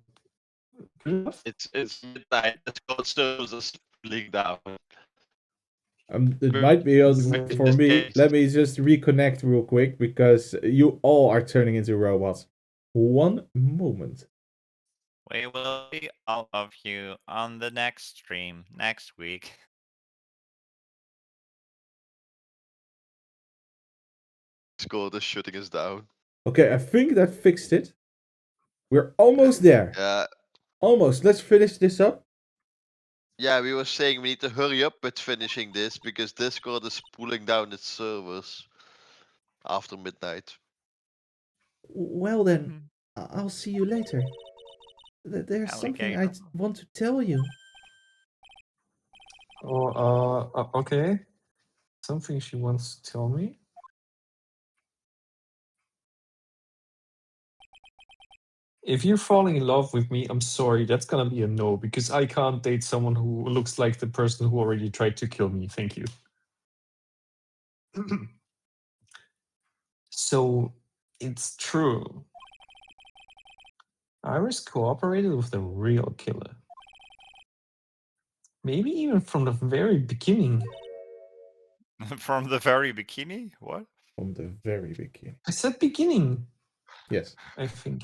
good enough. It's midnight. The cold stoves are spilling down. It might be In for this me. case. Let me just reconnect real quick because you all are turning into robots. One moment. We will see all of you on the next stream next week. Discord is shutting us down. Okay, I think that fixed it. We're almost there. Yeah, Almost. Let's finish this up. yeah. We were saying we need to hurry up with finishing this because Discord is pulling down its servers after midnight. Well then, I'll see you later. There's something I Alligator. want to tell you. Oh, okay. Something she wants to tell me. If you're falling in love with me, I'm sorry, that's gonna be a no, because I can't date someone who looks like the person who already tried to kill me. Thank you. So, it's true. Iris cooperated with the real killer. Maybe even from the very beginning. From the very bikini? What? From the very beginning. I said beginning, Yes. I think.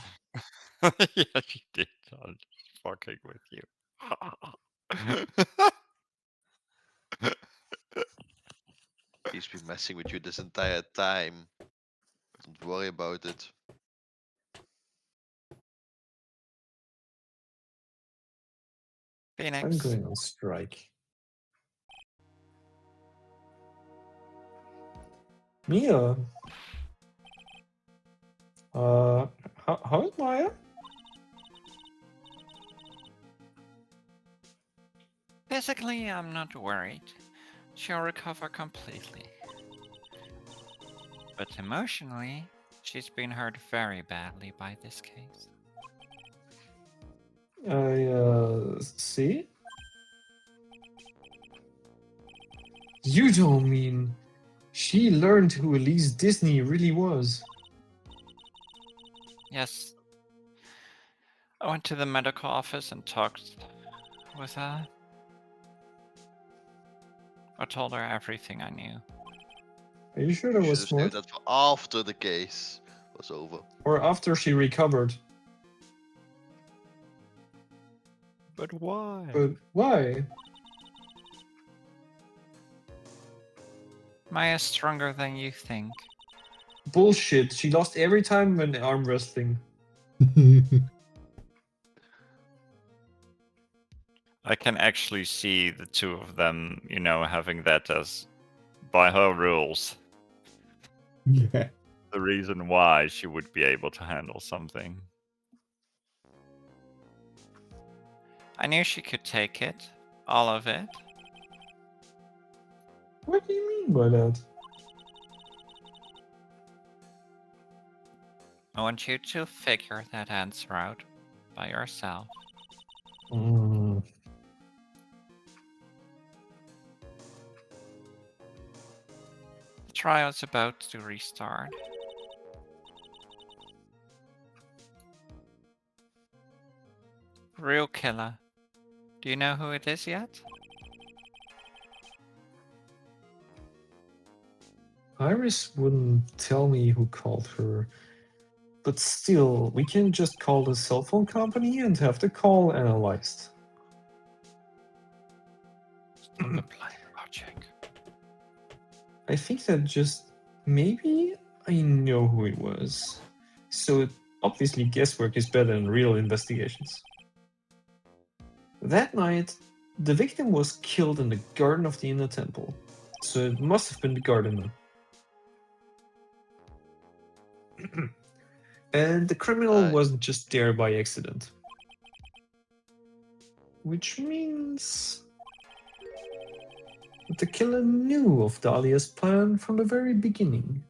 Yeah, she did. I'm just fucking with you. He's been messing with you this entire time. Don't worry about it. I'm Phoenix. going on strike. Mia. How is Maya? Physically, I'm not worried. She'll recover completely. But emotionally, she's been hurt very badly by this case. I see. You don't mean she learned who Elise Disney really was? Yes. I went to the medical office and talked with her. I told her everything I knew. Are you sure You that should was have said smart? that for after the case was over. Or after she recovered? But why? But why? Maya's stronger than you think. Bullshit. She lost every time when arm wrestling. I can actually see the two of them, having that as, by her rules, Yeah. the reason why she would be able to handle something. I knew she could take it. All of it. What do you mean by that? I want you to figure that answer out by yourself. Mm. The trial's about to restart. Real killer. Do you know who it is yet? Iris wouldn't tell me who called her. But still, we can just call the cell phone company and have the call analyzed. Stop applying logic. I think that just maybe I know who it was. So obviously guesswork is better than real investigations. That night, the victim was killed in the garden of the inner temple. So it must have been the gardener. And the criminal Nice. wasn't just there by accident. Which means that the killer knew of Dahlia's plan from the very beginning.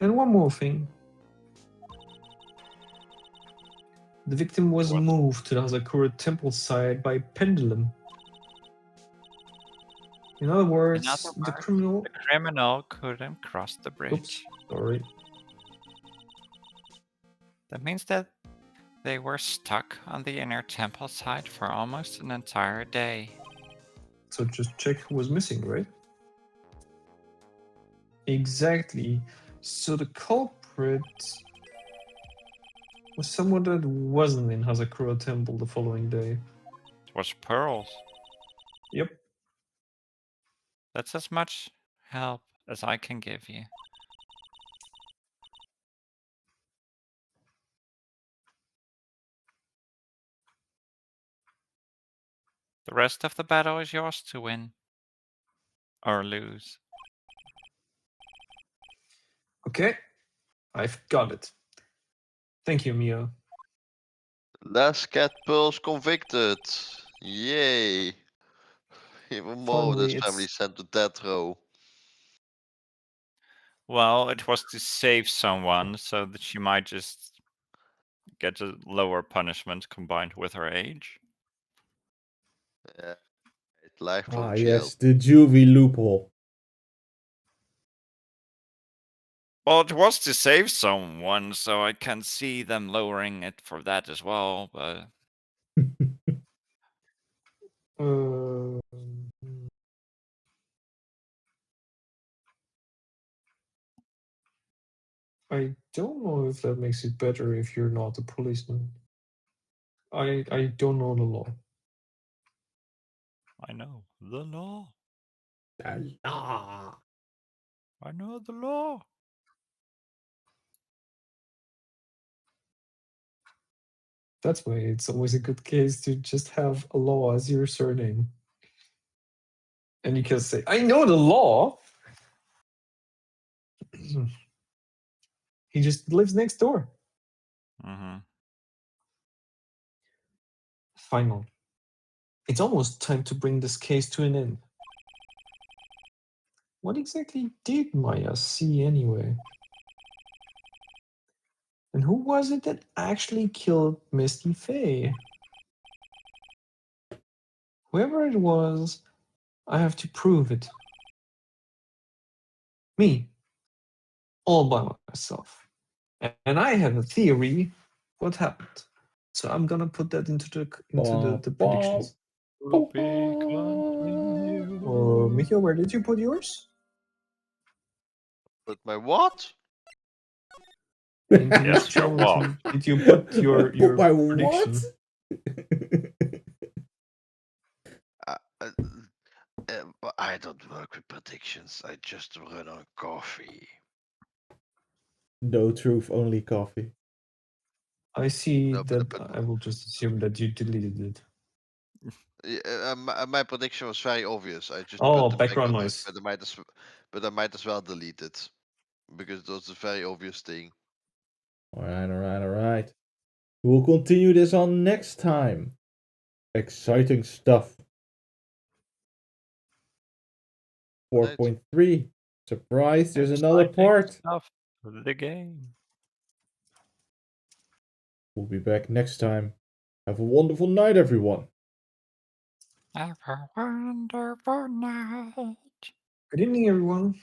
And one more thing. The victim was What? moved to the Hazakura temple site by pendulum. In other words, the criminal... The criminal couldn't cross the bridge. Oops, sorry. That means that they were stuck on the inner temple side for almost an entire day. So just check who was missing, right? Exactly. So the culprit was someone that wasn't in Hazakura temple the following day. It was pearls. Yep. That's as much help as I can give you. The rest of the battle is yours to win. Or lose. Okay. I've got it. Thank you, Mia. Last cat pearls convicted. Yay. Even more of this Finally, family it's... sent to death row. Well, it was to save someone so that she might just get a lower punishment combined with her age. Yeah. Life from Ah, jail. yes, the juvie loophole. Well, it was to save someone, so I can see them lowering it for that as well, but... Uh, I don't know if that makes it better if you're not a policeman. I don't know the law. I know the law. Ah. I know the law. That's why it's always a good case to just have a law as your surname. And you can say, I know the law. He just lives next door. Mm-hmm. final. It's almost time to bring this case to an end. What exactly did Maya see anyway? And who was it that actually killed Misty Faye? Whoever it was, I have to prove it. Me. All by myself. And I have a theory what happened. So I'm gonna put that into the predictions. To be continued. Michael, where did you put yours? But my what? Into Yes, which channel your what? did you put your Put my prediction? I don't work with predictions. I just run on coffee. No truth, only coffee. I see No, but- that I will just assume that you deleted it. My prediction was very obvious. I just Oh, put the background background noise. but I might as well delete it because it was a very obvious thing. Alright. We'll continue this on next time. Exciting stuff. 4.3. Surprise, there's another Exciting part. Stuff of the game. We'll be back next time. Have a wonderful night, everyone. Have a wonderful night. Good evening, everyone.